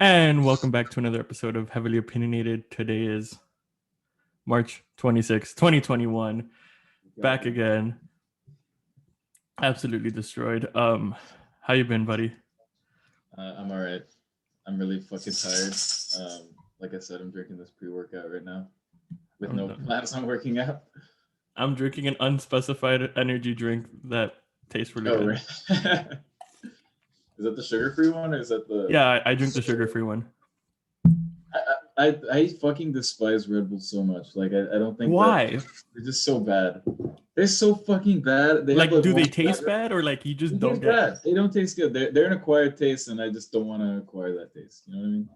And welcome back to another episode of Heavily Opinionated. Today is March 26, 2021. Back again. Absolutely destroyed. How you been, buddy? I'm all right. I'm really fucking tired. Like I said, I'm drinking this pre-workout right now with no plans on working out. I'm drinking an unspecified energy drink that tastes really Oh, good. right. Is that the sugar-free one, or is that the? Yeah, I drink the sugar-free one. I fucking despise Red Bull so much. Like I don't think Why? they're just so bad. They're so fucking bad. They like, have do they taste bad, or like you just They don't taste get? bad. They don't taste good. They're an acquired taste, and I just don't want to acquire that taste. You know what I mean?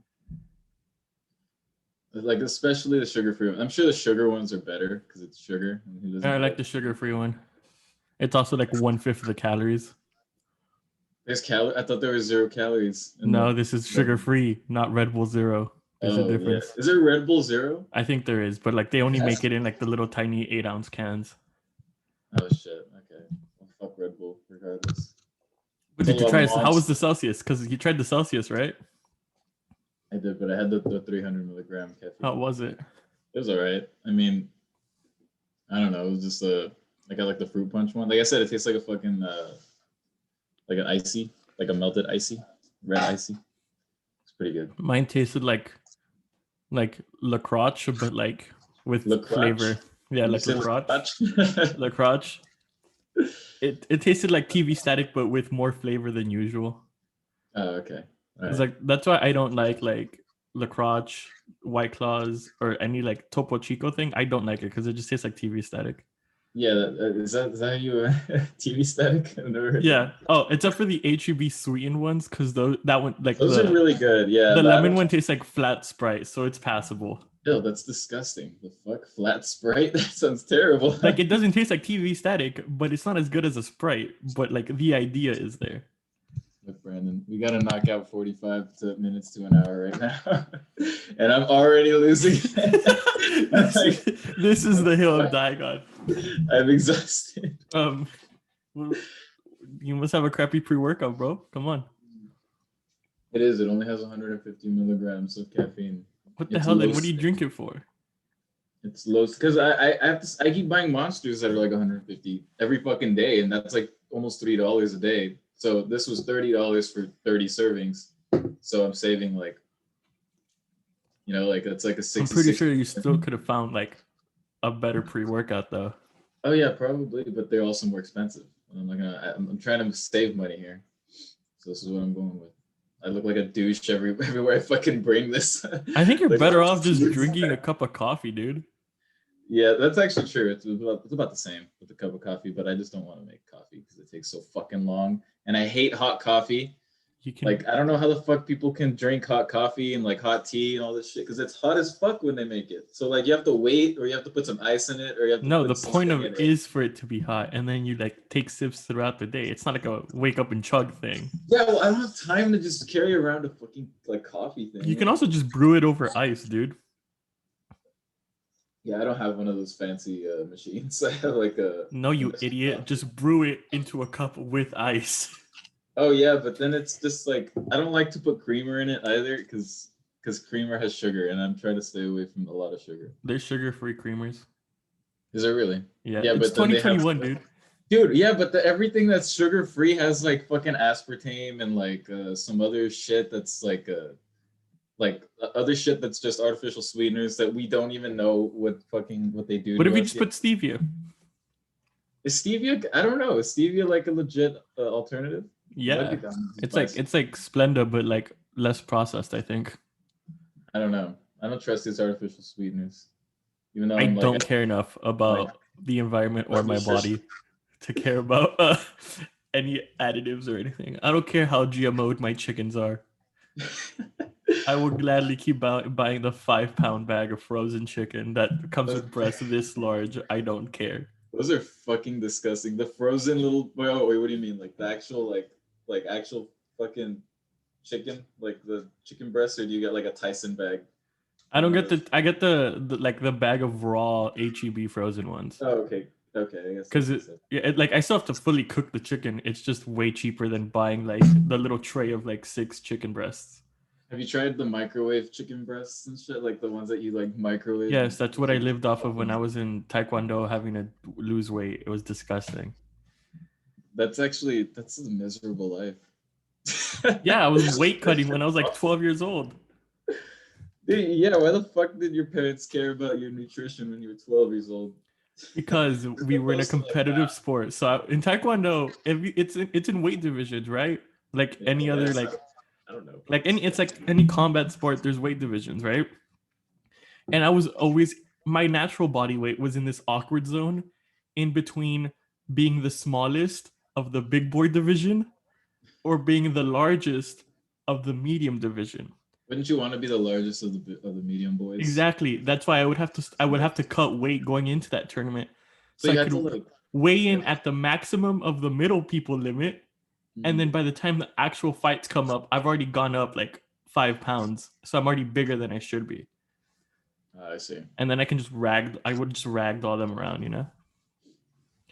Like especially the sugar-free one. I'm sure the sugar ones are better because it's sugar. And who doesn't I like the sugar-free one. It's also like 1/5 of the calories. There's I thought there was 0 calories. No, this is sugar-free, not Red Bull Zero. There's a difference. Yeah. Is there Red Bull Zero? I think there is, but like they only make it in like the little tiny 8-ounce cans. Oh shit. Okay. Well, fuck Red Bull, regardless. But did you try? How was the Celsius? Because you tried the Celsius, right? I did, but I had the 300 milligram caffeine. How was it? It was all right. I mean, I don't know. It was just like I like the fruit punch one. Like I said, it tastes like a fucking like an icy, like a melted icy, red icy. It's pretty good. Mine tasted like La Croche, but like with flavor. Yeah, like La Croche. La Croche. It tasted like TV static, but with more flavor than usual. Oh, okay. It's like that's why I don't like La Croche, White Claws, or any like Topo Chico thing. I don't like it because it just tastes like TV static. Yeah, is that you TV static? Yeah. Oh, except for the HEB sweetened ones, because that one like those are really good. Yeah. The lemon one tastes like flat Sprite, so it's passable. Ew, that's disgusting. The fuck, flat Sprite? That sounds terrible. Like it doesn't taste like TV static, but it's not as good as a Sprite. But like the idea is there. Look, Brandon, we got to knock out 45 minutes to an hour right now, and I'm already losing. This is the hill I'm dying on. I'm exhausted. You must have a crappy pre-workout, bro. Come on. It is. It only has 150 milligrams of caffeine. What the hell? Then what do you drink it for? It's low because I keep buying monsters that are like 150 every fucking day, and that's like almost $3 a day. So this was $30 for 30 servings. So I'm saving like, like it's like a 60. I'm pretty sure you still could have found like a better pre-workout though. Oh yeah, probably, but they're also more expensive. I'm trying to save money here, so this is what I'm going with. I look like a douche everywhere I fucking bring this. I think you're like, better off just drinking a cup of coffee, dude. Yeah, that's actually true. It's about the same with a cup of coffee, but I just don't want to make coffee because it takes so fucking long, and I hate hot coffee. I don't know how the fuck people can drink hot coffee and like hot tea and all this shit because it's hot as fuck when they make it. So like you have to wait, or you have to put some ice in it, or you have to. No, the point of it is for it to be hot, and then you like take sips throughout the day. It's not like a wake up and chug thing. Yeah, well, I don't have time to just carry around a fucking like coffee thing. You can also just brew it over ice, dude. Yeah, I don't have one of those fancy machines. I have like a. No, you idiot! Coffee. Just brew it into a cup with ice. Oh yeah, but then it's just like I don't like to put creamer in it either because creamer has sugar, and I'm trying to stay away from a lot of sugar. There's sugar-free creamers. Is there really? Yeah, it's 2021, dude. Dude, yeah, but everything that's sugar-free has like fucking aspartame and like some other shit that's like other shit that's just artificial sweeteners that we don't even know what they do. What if you just put stevia? Is stevia? I don't know. Is stevia like a legit alternative? Yeah, it's like Splenda, but like less processed. I think. I don't know. I don't trust these artificial sweeteners, even though I don't care enough about the environment or my body to care about any additives or anything. I don't care how GMO'd my chickens are. I will gladly keep buying the 5-pound bag of frozen chicken that comes with breasts this large. I don't care. Those are fucking disgusting. The frozen little. Wait, what do you mean? Like the actual like actual fucking chicken, like the chicken breast, or do you get like a Tyson bag? I don't get I get the like the bag of raw HEB frozen ones. Oh, okay. I guess. Because like I still have to fully cook the chicken. It's just way cheaper than buying like the little tray of like 6 chicken breasts. Have you tried the microwave chicken breasts and shit, like the ones that you like microwave? Yes, that's what I lived off of when I was in Taekwondo having to lose weight. It was disgusting. That's a miserable life. Yeah, I was weight cutting when I was like 12 years old. Dude, yeah, why the fuck did your parents care about your nutrition when you were 12 years old? Because we were in a competitive sport. So in Taekwondo, it's in weight divisions, right? Like any other like I don't know. Like it's like any combat sport, there's weight divisions, right? And I was always my natural body weight was in this awkward zone in between being the smallest of the big boy division or being the largest of the medium division. Wouldn't you want to be the largest of the medium boys? Exactly. That's why I would have to cut weight going into that tournament. So you I had could to like weigh in at the maximum of the middle people limit. And then by the time the actual fights come up, I've already gone up like 5 pounds. So I'm already bigger than I should be. I see. And then I can just ragdoll them around, you know?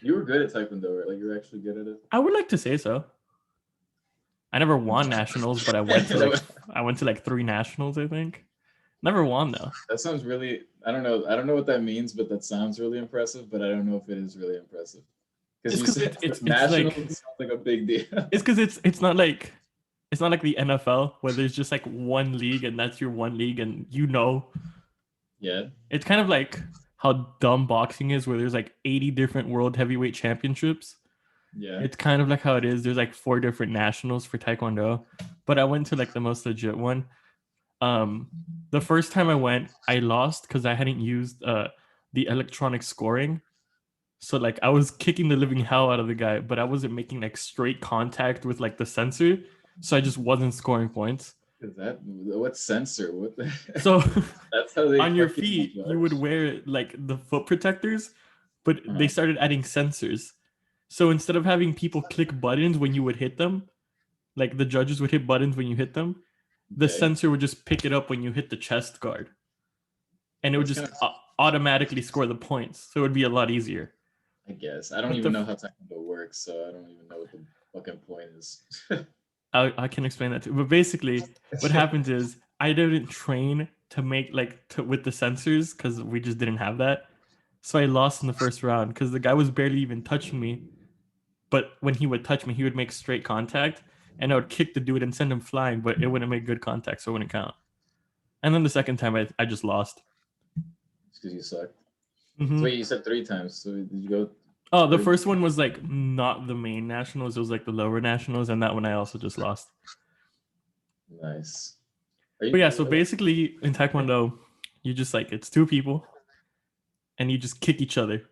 You were good at Taekwondo, right? Like you were actually good at it? I would like to say so. I never won nationals, but I went to like 3 nationals, I think. Never won though. That sounds really I don't know what that means, but that sounds really impressive, but I don't know if it is really impressive. Because it's nationals like, sounds like a big deal. It's because it's not like the NFL where there's just like one league and that's your one league and you know. Yeah. It's kind of like how dumb boxing is where there's like 80 different world heavyweight championships. Yeah. It's kind of like how it is. There's like 4 different nationals for Taekwondo, but I went to like the most legit one. The first time I went, I lost because I hadn't used the electronic scoring. So like I was kicking the living hell out of the guy, but I wasn't making like straight contact with like the sensor. So I just wasn't scoring points. Is that what sensor? What the so that's how they on your feet you would wear like the foot protectors, but they started adding sensors. So instead of having people click buttons when you would hit them, like the judges would hit buttons when you hit them, the sensor would just pick it up when you hit the chest guard. And it would just automatically score the points. So it would be a lot easier. I guess. I don't even know how Taekwondo works, so I don't even know what the fucking point is. I can explain that too. But basically, what happens is I didn't train to make with the sensors because we just didn't have that. So I lost in the first round because the guy was barely even touching me. But when he would touch me, he would make straight contact, and I would kick the dude and send him flying, but it wouldn't make good contact, so it wouldn't count. And then the second time, I just lost. It's because you sucked. Mm-hmm. So wait, you said 3 times. So did you go? Oh, the first one was like not the main nationals. It was like the lower nationals, and that one I also just lost. Nice. But yeah, so basically in Taekwondo, you just like it's 2 people, and you just kick each other.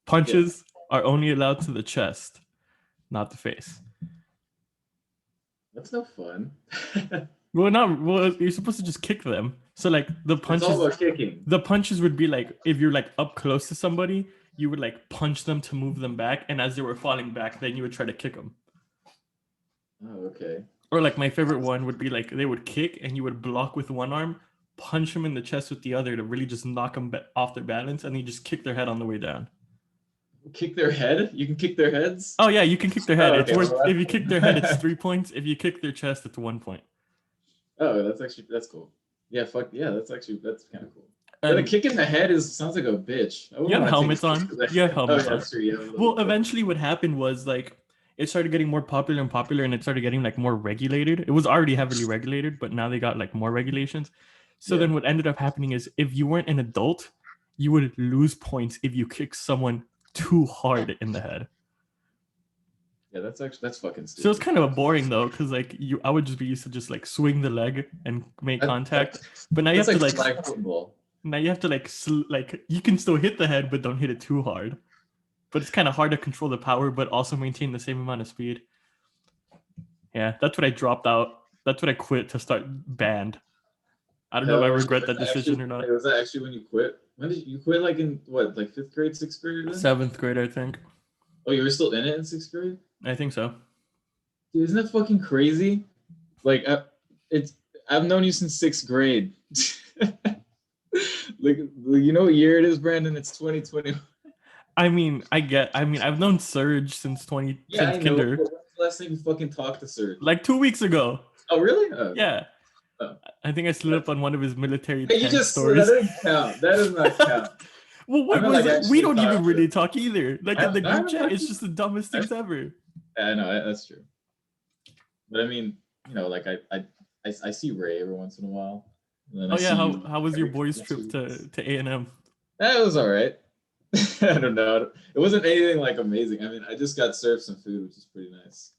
Punches are only allowed to the chest, not the face. That's no fun. Well, you're supposed to just kick them. So like the punches, it's all about kicking. The punches would be like if you're like up close to somebody, you would like punch them to move them back, and as they were falling back, then you would try to kick them. Oh, okay. Or like my favorite one would be like they would kick and you would block with one arm, punch them in the chest with the other to really just knock them off their balance, and you just kick their head on the way down. Kick their head? You can kick their heads? Oh yeah, you can kick their head. Oh, okay. If you kick their head, it's 3 points. If you kick their chest, it's 1 point. Oh, that's cool. Yeah, that's kind of cool. But a kick in the head sounds like a bitch. You have helmets on. You have helmets on. True, well, eventually what happened was like it started getting more popular and it started getting like more regulated. It was already heavily regulated, but now they got like more regulations. So then what ended up happening is if you weren't an adult, you would lose points if you kick someone too hard in the head. Yeah, that's fucking stupid. So it's kind of boring though, because like I would just be used to just like swing the leg and make contact, but now you have to like flag football. Now you have to like you can still hit the head, but don't hit it too hard. But it's kind of hard to control the power, but also maintain the same amount of speed. Yeah, that's what I dropped out. That's what I quit to start band. I don't know if I regret that decision or not. Was that actually when you quit? When did you quit? Like in what? Like 5th grade, 6th grade? Then? 7th grade, I think. Oh, you were still in it in 6th grade? I think so. Dude, isn't that fucking crazy? Like, I've known you since 6th grade. like, you know what year it is, Brandon? It's 2020. I mean, I've known Serge since kinder. When's the last time you fucking talked to Serge? Like 2 weeks ago. Oh, really? Oh, Yeah. oh. I think I slid up on one of his military Hey, you tank just stories. that doesn't count. That does not count. Well, what I mean, was like, it? We actually don't even talk to really him. talk either. Like in the I group haven't chat, talked it's to- just the dumbest things ever. I know that's true. But I mean, you know, like I see Ray every once in a while. And then Oh I yeah, see you how was your every boys' couple trip weeks. to A&M? That was all right. I don't know. It wasn't anything like amazing. I mean, I just got served some food, which is pretty nice.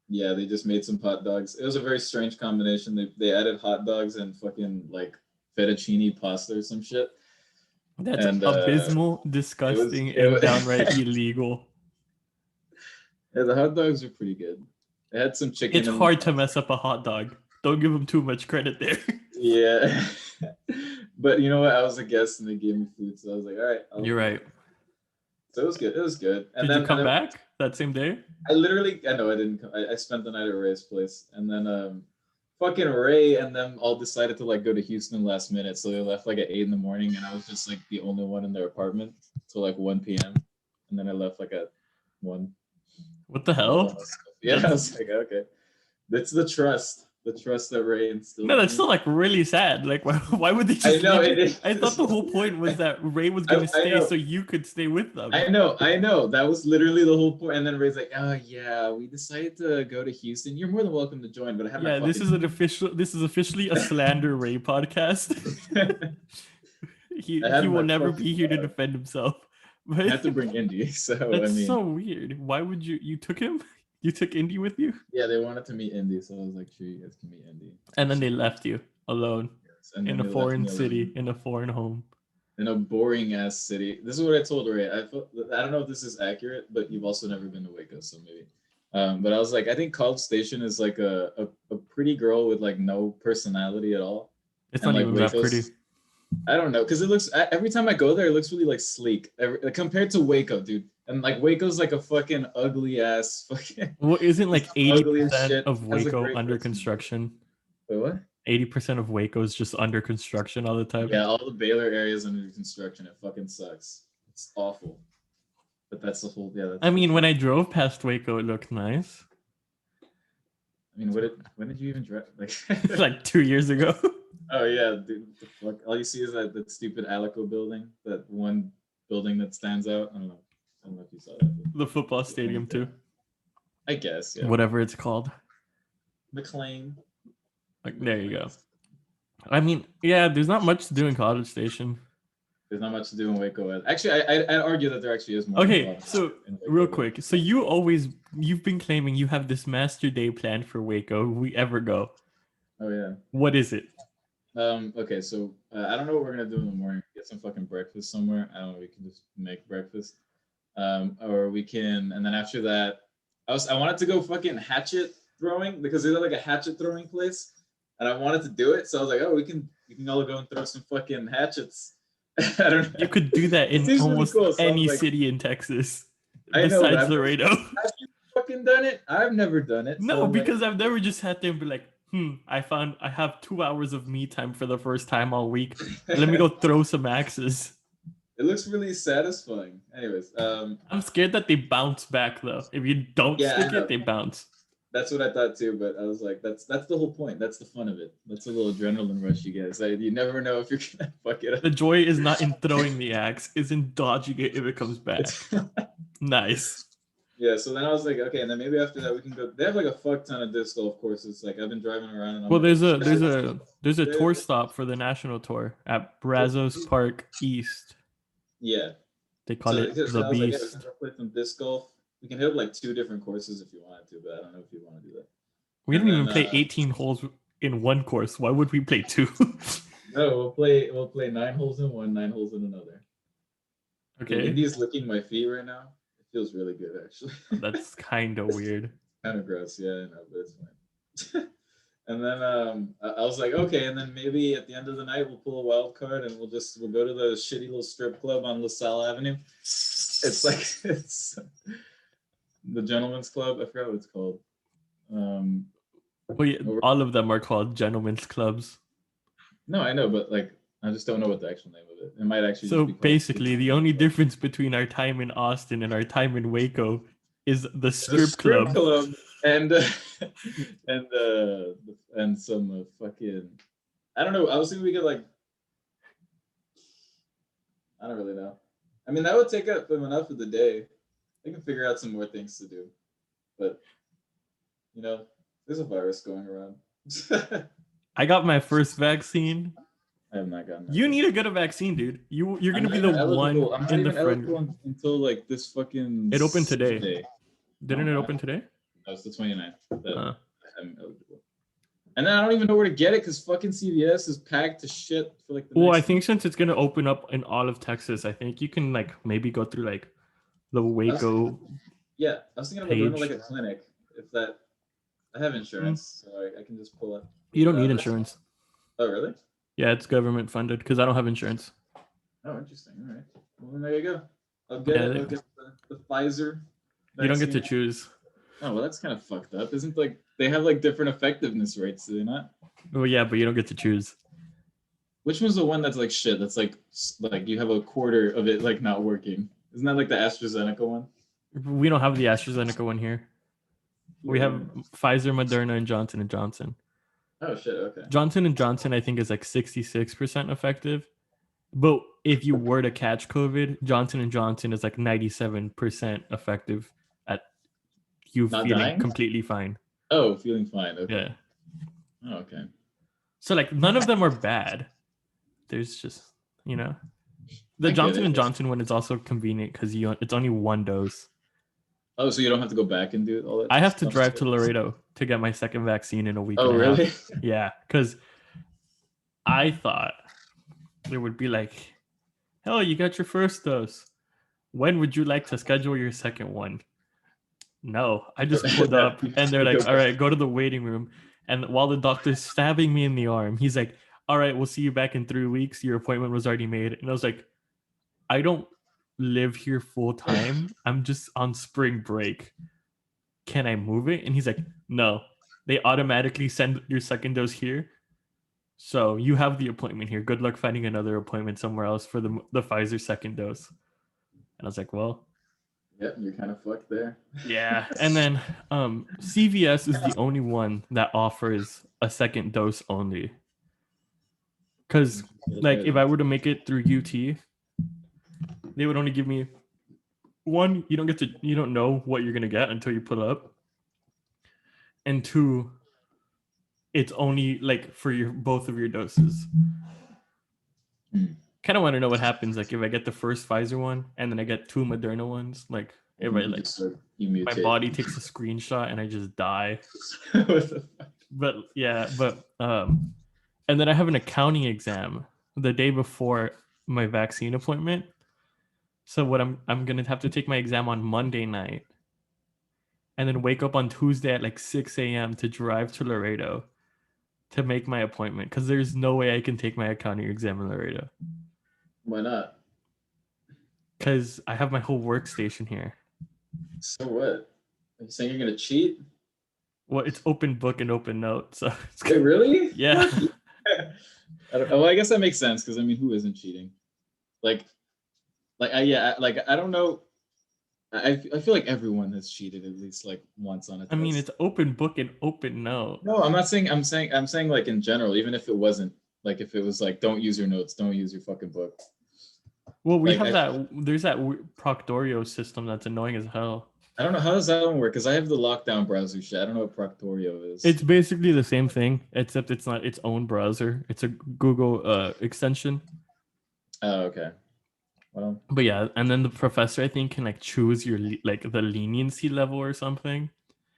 Yeah, they just made some hot dogs. It was a very strange combination. They added hot dogs and fucking like fettuccine pasta or some shit. That's And abysmal, disgusting, and downright illegal. Yeah, the hot dogs are pretty good. They had some chicken. It's hard to mess up a hot dog. Don't give them too much credit there. Yeah. But you know what? I was a guest and they gave me food, so I was like, all right. You're right. So it was good. It was good. And Did you come back that same day? I know I didn't come. I spent the night at Ray's place, and then fucking Ray and them all decided to like go to Houston last minute, so they left like at 8 a.m, and I was just like the only one in their apartment till like 1 p.m, and then I left like at 1. What the hell? Yeah, I was like, okay, that's the trust that Ray instilled. No, that's still like really sad. Like, why would they just? I know leave it is. I thought the whole point was that Ray was gonna stay so you could stay with them. I know. That was literally the whole point. And then Ray's like, "Oh yeah, we decided to go to Houston. You're more than welcome to join, but I have yeah, this is officially a slander Ray podcast. he will never be here to defend himself. But I have to bring Indy, so that's so weird. Why would you took him? You took Indy with you? Yeah, they wanted to meet Indy, so I was like, sure, you guys can meet Indy. And then they left you alone in a foreign city, alone. in a foreign home. In a boring ass city. This is what I told Ray. I don't know if this is accurate, but you've also never been to Waco, so maybe. But I was like, I think College Station is like a pretty girl with like no personality at all. It's not even that pretty. I don't know, because it looks, every time I go there, it looks really like sleek compared to Waco, dude. And like Waco's like a fucking ugly ass fucking. Well, isn't like 80% of Waco under construction? Wait, what? 80% of Waco is just under construction all the time. Yeah, all the Baylor areas under construction. It fucking sucks. It's awful. But that's the whole. Yeah. I mean, when I drove past Waco, it looked nice. I mean, when did you even drive? Like 2 years ago. Oh yeah, dude, the fuck! All you see is that stupid Alico building, that one building that stands out. I don't know if you saw that. The football stadium too. I guess, yeah. Whatever it's called. McLean. Like, there you go. I mean, yeah, there's not much to do in College Station. There's not much to do in Waco. Actually, I'd argue that there actually is more. Okay, so real quick, so you've been claiming you have this master day planned for Waco. If we ever go. Oh yeah. What is it? Okay, so I don't know what we're gonna do in the morning. Get some fucking breakfast somewhere. I don't know. We can just make breakfast, or we can. And then after that, I wanted to go fucking hatchet throwing because there's like a hatchet throwing place, and I wanted to do it. So I was like, oh, we can all go and throw some fucking hatchets. I don't know. You could do that in almost really cool, so any city in Texas besides Laredo. Have you fucking done it? I've never done it. No, because I've never just sat there and be like, I have 2 hours of me time for the first time all week. Let me go throw some axes. It looks really satisfying. Anyways, I'm scared that they bounce back though. If you don't stick it, they bounce. That's what I thought too, but I was like, that's the whole point. That's the fun of it. That's a little adrenaline rush you get. You never know if you're gonna fuck it up. The joy is not in throwing the axe, is in dodging it if it comes back. Nice. Yeah, so then I was like, okay, and then maybe after that we can go. They have like a fuck ton of disc golf courses. Like I've been driving around. And well, there's a tour stop for the national tour at Brazos Park East. Yeah. They call it the Beast. Like, yeah, play some disc golf. We can hit like 2 different courses if you wanted to, but I don't know if you want to do that. We didn't even play 18 holes in one course. Why would we play 2? No, we'll play 9 holes in one, 9 holes in another. Okay. Indy's licking my feet right now. It feels really good actually. That's kind of weird. Kind of gross, yeah, I know, but it's fine. And then I was like, okay, and then maybe at the end of the night we'll pull a wild card and we'll go to the shitty little strip club on LaSalle Avenue. It's the Gentleman's Club. I forgot what it's called. Well, yeah, all of them are called gentlemen's clubs. No, I know, but like I just don't know what the actual name of it. It might actually. So basically, the only difference between our time in Austin and our time in Waco is the strip club. and and some fucking. I don't know. I was thinking we could like. I don't really know. I mean, that would take up enough of the day. I can figure out some more things to do, but there's a virus going around. I got my first vaccine. I have not gotten. You need to get a vaccine, dude. You're gonna be the one I'm not in the even friend. eligible until like this fucking. It opened today. Day. Didn't it open today? That was the 29th. I'm eligible. And then I don't even know where to get it because fucking CVS is packed to shit for like the. Well, I think since it's gonna open up in all of Texas, I think you can like maybe go through like the Waco. I was thinking about going to like a clinic if that. I have insurance, so I can just pull up. You don't need insurance. Oh really? Yeah, it's government funded because I don't have insurance. Oh, interesting. All right. Well, then there you go. I'll get it. I'll get the Pfizer. Vaccine. You don't get to choose. Oh well, that's kind of fucked up. Isn't like they have like different effectiveness rates? Do they not? Well, yeah, but you don't get to choose. Which one's the one that's like shit? That's like you have a quarter of it like not working. Isn't that like the AstraZeneca one? We don't have the AstraZeneca one here. We have Pfizer, Moderna, and Johnson & Johnson. Oh shit! Okay. Johnson & Johnson, I think, is like 66% effective. But if you were to catch COVID, Johnson & Johnson is like 97% effective at you not feeling dying? Completely fine. Oh, feeling fine. Okay. Yeah. Oh, okay. So like none of them are bad. There's just, the Johnson & Johnson one is also convenient because it's only one dose. Oh, so you don't have to go back and do all that? I have to drive to Laredo to get my second vaccine in a week. Oh, really? Yeah, because I thought it would be like, hell, you got your first dose. When would you like to schedule your second one? No, I just pulled up and they're like, all right, go to the waiting room. And while the doctor's stabbing me in the arm, he's like, all right, we'll see you back in 3 weeks. Your appointment was already made. And I was like, I don't live here full time. I'm just on spring break. Can I move it? And he's like, no, they automatically send your second dose here. So you have the appointment here. Good luck finding another appointment somewhere else for the Pfizer second dose. And I was like, well, yep, you're kind of fucked there. Yeah. And then CVS is the only one that offers a second dose only. Because like if I were to make it through UT, they would only give me one. You don't know what you're gonna get until you put up. And two, it's only like for both of your doses. Kind of want to know what happens like if I get the first Pfizer one and then I get 2 Moderna ones. Like if I like my body takes a screenshot and I just die. But and then I have an accounting exam the day before my vaccine appointment. So what I'm gonna have to take my exam on Monday night, and then wake up on Tuesday at like 6 a.m. to drive to Laredo to make my appointment because there's no way I can take my accounting exam in Laredo. Why not? Because I have my whole workstation here. So what? Are you saying you're gonna cheat? Well, it's open book and open note, so. Wait, really? Yeah. I guess that makes sense because I mean, who isn't cheating? I don't know. I feel like everyone has cheated at least like once on a test. I mean, it's open book and open note. No, I'm not saying. I'm saying like in general, even if it wasn't like if it was like don't use your notes, don't use your fucking book. Well, we have there's that Proctorio system that's annoying as hell. I don't know how does that one work because I have the lockdown browser shit. I don't know what Proctorio is. It's basically the same thing except it's not its own browser. It's a Google extension. Oh, okay. Well, but yeah, and then the professor I think can like choose your like the leniency level or something,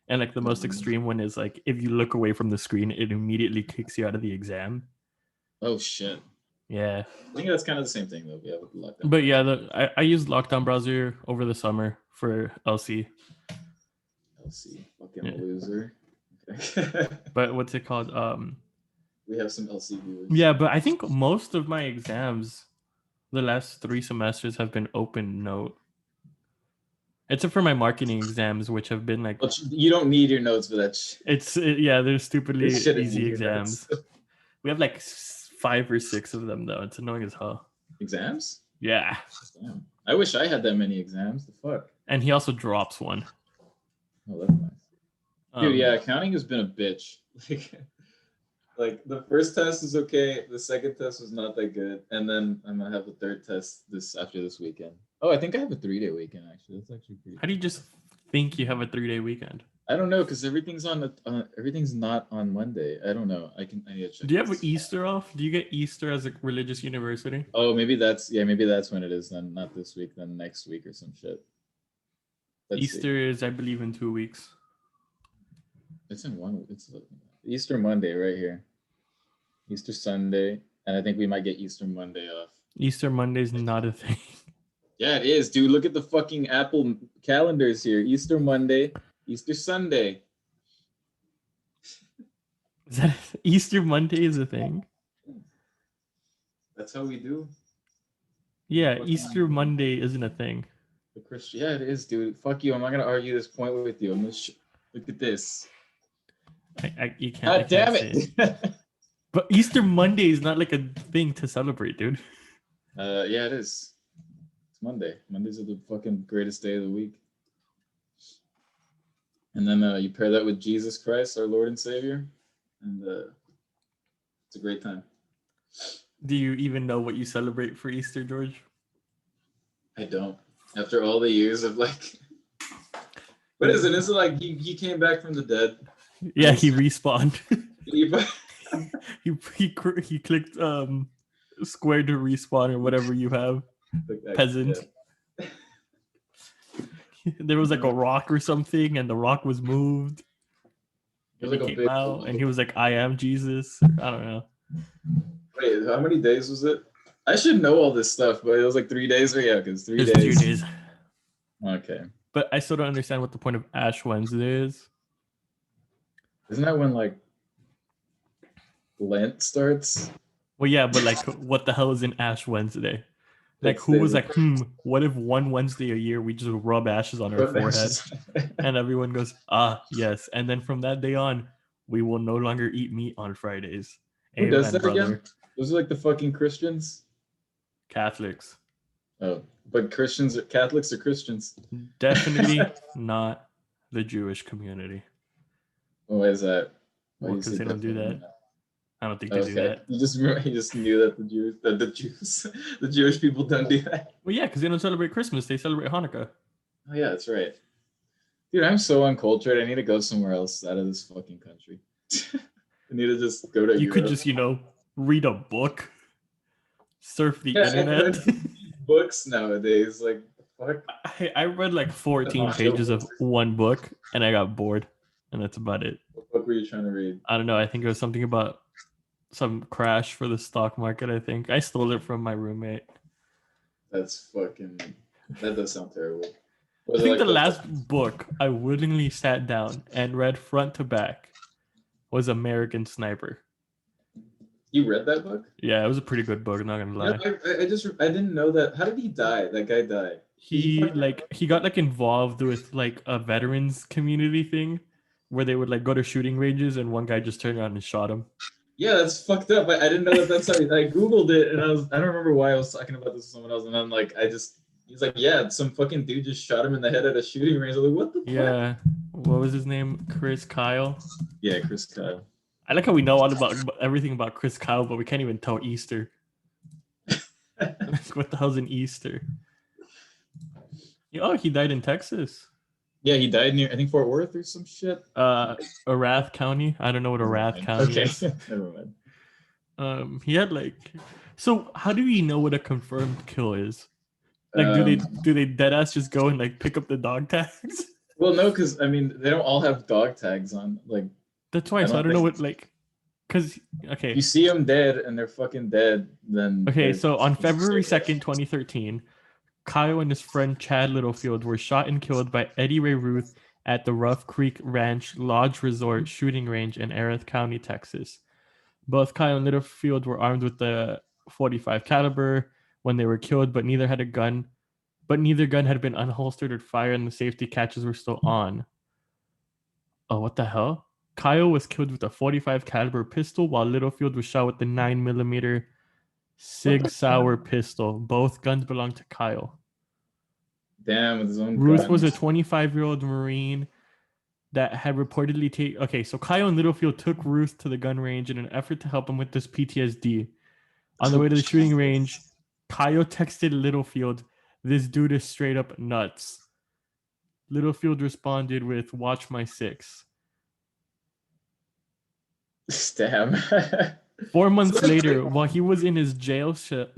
and like the most extreme one is like if you look away from the screen, it immediately kicks you out of the exam. Oh shit. Yeah. I think that's kind of the same thing though. Yeah, with the lockdown. But yeah, I used Lockdown Browser over the summer for LC. LC, fucking loser. Okay. But what's it called? We have some LC viewers. Yeah, but I think most of my exams, the last 3 semesters, have been open note. Except for my marketing exams, which have been like. But you don't need your notes for that. They're stupidly easy exams. We have like 5 or 6 of them though. It's annoying as hell. Exams? Yeah. Damn. I wish I had that many exams. The fuck. And he also drops one. Oh, that's Dude, yeah, accounting has been a bitch. Like the first test is okay, the second test was not that good, and then I'm gonna have a third test after this weekend. Oh, I think I have a 3-day weekend actually. That's actually pretty. How do you just think you have a 3-day weekend? I don't know because everything's everything's not on Monday. I don't know. I need to check. Do you have Easter off? Do you get Easter as a religious university? Oh, maybe that's when it is then. Not this week, then next week or some shit. Easter is, I believe, in 2 weeks. It's in one. It's Easter Monday right here. Easter Sunday, and I think we might get Easter Monday off. Easter Monday is not a thing. Yeah, it is, dude. Look at the fucking Apple calendars here. Easter Monday, Easter Sunday. Is that Easter Monday is a thing? That's how we do. Yeah, Easter Monday isn't a thing. The Christian, yeah, it is, dude. Fuck you. I'm not gonna argue this point with you. I'm gonna look at this. You can't. God damn it. But Easter Monday is not like a thing to celebrate, dude. Yeah, it is. It's Monday. Mondays are the fucking greatest day of the week. And then you pair that with Jesus Christ, our Lord and Savior, and it's a great time. Do you even know what you celebrate for Easter, George? I don't. After all the years of like, what is it? Is it like he came back from the dead? Yeah, he respawned. he clicked square to respawn or whatever you have. Peasant. Yeah. There was like a rock or something, and the rock was moved. And he came out, and he was like, "I am Jesus." I don't know. Wait, how many days was it? I should know all this stuff, but it was like 3 days. Or yeah, because 3 days. 3 days. Okay. But I still don't understand what the point of Ash Wednesday is. Isn't that when like Lent starts? Well, yeah, but like, what the hell is an Ash Wednesday? Like, who was like, what if one Wednesday a year we just rub ashes on our forehead? And everyone goes, yes. And then from that day on, we will no longer eat meat on Fridays. Who does that again? Those are like the fucking Christians? Catholics. Oh, but Catholics or Christians? Definitely not the Jewish community. Why is that? Because they don't do that. I don't think they do that. You just knew that the Jewish people don't do that. Well, yeah, because they don't celebrate Christmas; they celebrate Hanukkah. Oh yeah, that's right. Dude, I'm so uncultured. I need to go somewhere else out of this fucking country. I need to just go to. You Europe. Could just, read a book, surf the internet. Books nowadays, like fuck. I read like 14 pages of one book, and I got bored, and that's about it. What book were you trying to read? I don't know. I think it was something about some crash for the stock market. I think I stole it from my roommate. That does sound terrible. I think the last book I willingly sat down and read front to back was American Sniper. You read that book? Yeah, it was a pretty good book, not gonna lie. Yeah, I didn't know that. How did he die? That guy died. He got like involved with like a veterans community thing where they would like go to shooting ranges, and one guy just turned around and shot him. Yeah, that's fucked up. I didn't know that's how I Googled it, and I don't remember why I was talking about this with someone else, and I'm like, he's like, yeah, some fucking dude just shot him in the head at a shooting range. I was like, what the fuck? Yeah. What was his name? Chris Kyle? Yeah, Chris Kyle. I like how we know all about everything about Chris Kyle, but we can't even tell Easter. What the hell's an Easter? Oh, he died in Texas. Yeah, he died near, I think, Fort Worth or some shit. Arath County. I don't know what Arath County is. Never mind. He had like. So how do we know what a confirmed kill is? Like, do they deadass just go and like pick up the dog tags? Well, no, because I mean they don't all have dog tags on. Like that's why. I don't know what like. Because okay, you see them dead and they're fucking dead. Then okay, so on February 2nd, 2013. Kyle and his friend Chad Littlefield were shot and killed by Eddie Ray Ruth at the Rough Creek Ranch Lodge Resort shooting range in Arath County, Texas. Both Kyle and Littlefield were armed with the .45 caliber when they were killed, but neither had a gun. But neither gun had been unholstered or fired, and the safety catches were still on. Oh, what the hell? Kyle was killed with a .45 caliber pistol, while Littlefield was shot with the 9mm Sig Sauer pistol. Both guns belonged to Kyle. Damn, with his own Ruth guns. was a 25-year-old Marine that had reportedly taken. Okay, so Kyle and Littlefield took Ruth to the gun range in an effort to help him with this PTSD. On the way to the shooting range, Kyle texted Littlefield, "This dude is straight up nuts." Littlefield responded with, "Watch my six." Damn. 4 months later, while he was in his jail cell,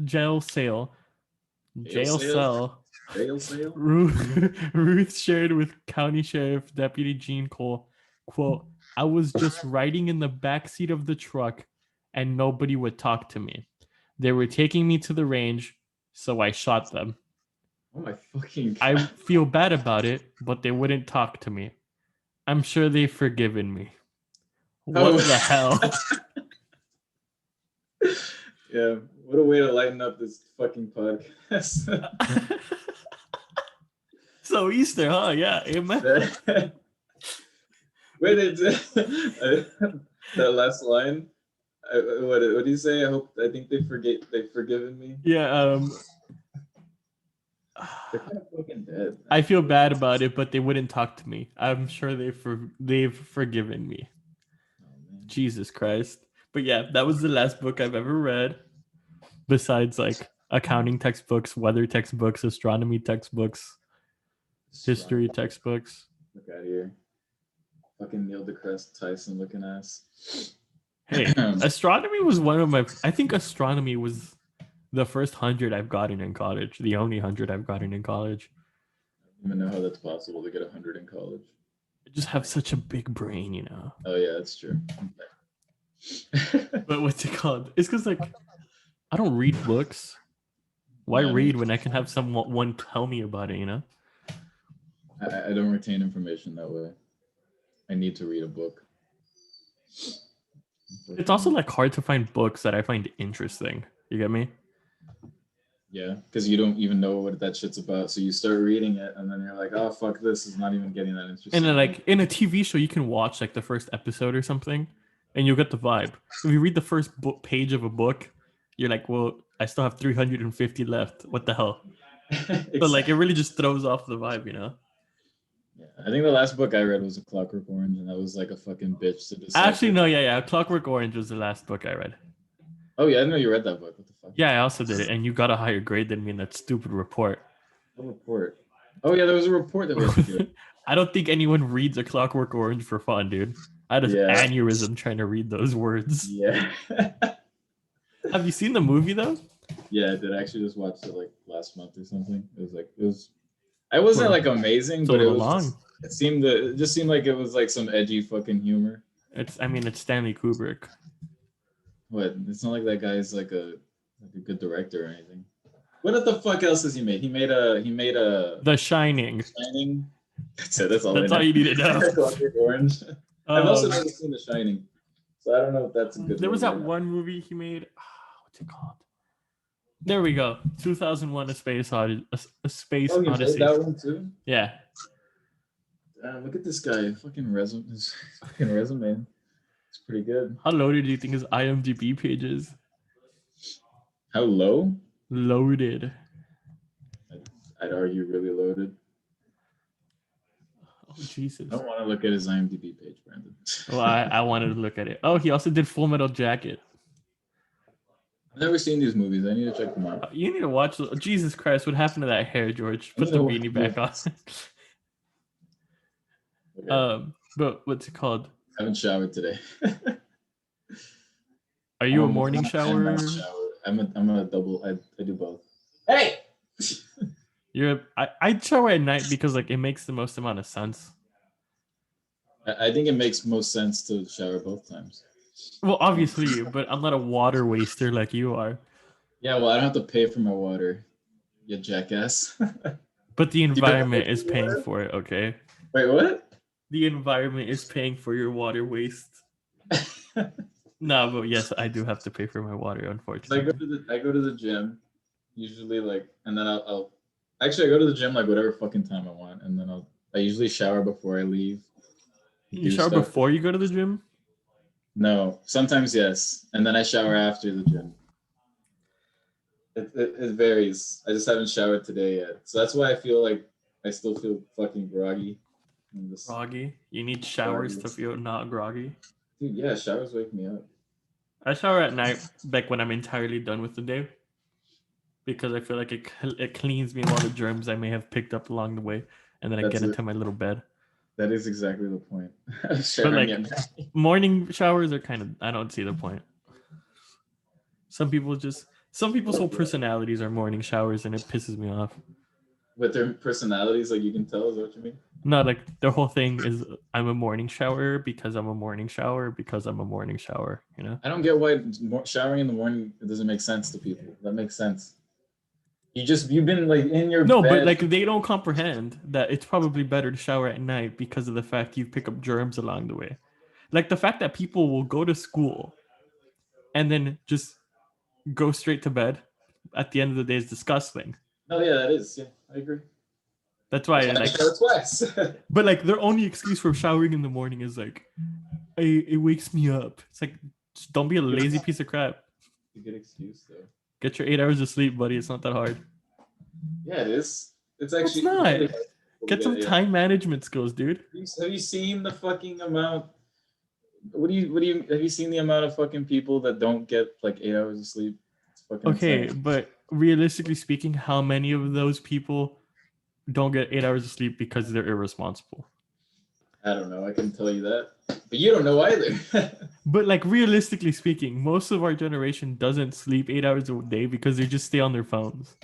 Ruth shared with County Sheriff Deputy Gene Cole, quote, "I was just riding in the backseat of the truck and nobody would talk to me. They were taking me to the range, so I shot them. Oh my fucking God. I feel bad about it, but they wouldn't talk to me. I'm sure they've forgiven me." What the hell? Yeah, what a way to lighten up this fucking podcast. So Easter, huh? Yeah, amen. Wait, that last line. What do you say? I think they've forgiven me. Yeah. They're kind of fucking dead. I feel bad about it, but they wouldn't talk to me. I'm sure they've forgiven me. Oh, Jesus Christ. But yeah, that was the last book I've ever read. Besides like accounting textbooks, weather textbooks, astronomy textbooks, history textbooks. Look out of here. Fucking Neil deGrasse Tyson looking ass. Hey, astronomy was I think astronomy was the first 100 I've gotten in college. The only 100 I've gotten in college. I don't even know how that's possible to get 100 in college. I just have such a big brain, you know. Oh yeah, that's true. But what's it called? It's because like I don't read books. Why read when I can have someone tell me about it, you know? I don't retain information that way. I need to read a book. It's also like hard to find books that I find interesting. You get me? Yeah, because you don't even know what that shit's about. So you start reading it and then you're like, oh, fuck, this is not even getting that interesting. And then like in a TV show, you can watch like the first episode or something and you'll get the vibe. If you read the first page of a book, you're like, well, I still have 350 left. What the hell? Exactly. But like it really just throws off the vibe, you know? Yeah, I think the last book I read was A Clockwork Orange, and that was like a fucking bitch to decipher. Actually, no, yeah. Clockwork Orange was the last book I read. Oh yeah, I didn't know you read that book. What the fuck? Yeah, I also did it, and you got a higher grade than me in that stupid report. What report? Oh yeah, there was a report that we had to do. I don't think anyone reads A Clockwork Orange for fun, dude. I had an aneurysm trying to read those words. Yeah. Have you seen the movie though? Yeah, I did. I actually just watched it like last month or something. I wasn't like amazing, but it just seemed like it was like some edgy fucking humor. It's Stanley Kubrick. What? It's not like that guy's like a good director or anything. What the fuck else has he made? He made The Shining. That's it. That's all. That's all you need to know. Clockwork Orange. I've also never seen The Shining, so I don't know if that's a good. There was that one movie he made. What's it called? There we go. 2001: A Space Odyssey. Odyssey. That one too. Yeah. Look at this guy. His fucking resume. It's pretty good. How loaded do you think his IMDb page is? How low? Loaded. I'd argue really loaded. Oh, Jesus. I don't want to look at his IMDb page, Brandon. Well, I wanted to look at it. Oh, he also did Full Metal Jacket. I've never seen these movies. I need to check them out. You need to watch. Jesus Christ, what happened to that hair, George? Put the beanie back on. Okay. But what's it called? I haven't showered today. Are you a morning shower? I'm a double. I do both. Hey. I shower at night because like it makes the most amount of sense. I think it makes most sense to shower both times. Well, obviously, but I'm not a water waster like you are. Yeah, well, I don't have to pay for my water, you jackass. But the environment is paying for it, okay? Wait, what? The environment is paying for your water waste. No, but yes, I do have to pay for my water, unfortunately. I go to the gym, usually and then I'll actually I go to the gym like whatever fucking time I want, and then I usually shower before I leave. You shower before you go to the gym? No, sometimes yes, and then I shower after the gym. It varies. I just haven't showered today yet, so that's why I feel like I still feel fucking groggy. Groggy. You need showers to feel not groggy. Dude, yeah, showers wake me up. I shower at night, like when I'm entirely done with the day, because I feel like it cleans me of all the germs I may have picked up along the way, and then I get into my little bed. That is exactly the point. But like morning showers are kind of, I don't see the point. Some people's whole personalities are morning showers, and it pisses me off. With their personalities, like you can tell, is that what you mean? No, like their whole thing is I'm a morning shower because I'm a morning shower because I'm a morning shower, you know? I don't get why showering in the morning doesn't make sense to people. That makes sense. You've been like in your No, bed. but like they don't comprehend that it's probably better to shower at night because of the fact you pick up germs along the way. Like the fact that people will go to school and then just go straight to bed at the end of the day is disgusting. Oh yeah, that is. Yeah, I agree. That's why I shower twice. But like their only excuse for showering in the morning is like, it wakes me up. It's like, just don't be a lazy piece of crap. It's a good excuse though. Get your 8 hours of sleep, buddy. It's not that hard. Yeah, it is. It's actually not. Really get some time management skills, dude. Have you seen the fucking amount? Have you seen the amount of fucking people that don't get like 8 hours of sleep? It's fucking okay, insane. But realistically speaking, how many of those people don't get 8 hours of sleep because they're irresponsible? I don't know. I can tell you that. But you don't know either. But like realistically speaking, most of our generation doesn't sleep 8 hours a day because they just stay on their phones.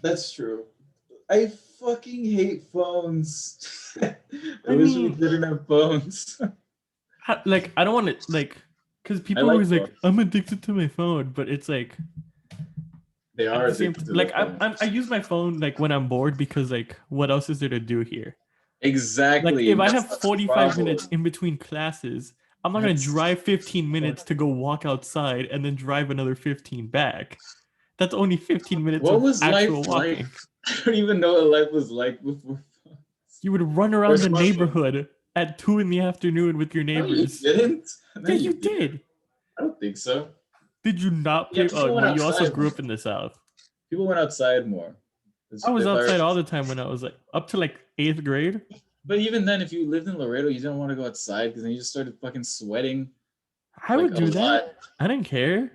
That's true. I fucking hate phones. I wish we didn't have phones. Like I don't want to like, because people are always like, I'm addicted to my phone, but it's like they are addicted to like I use my phone like when I'm bored because like what else is there to do here? Exactly. Like if I have 45 minutes in between classes, I'm not gonna drive 15 minutes to go walk outside and then drive another 15 back. That's only 15 minutes what of was actual life walking. Like? I don't even know what life was like before. You would run around the neighborhood at 2 p.m. with your neighbors. No, you didn't. Yeah, you did. I don't think so. Did you not play? Oh, well, you also grew up in the South. People went outside more. I was outside all the time when I was like up to like 8th grade. But even then, if you lived in Laredo, you didn't want to go outside because then you just started fucking sweating. I would do that. I didn't care.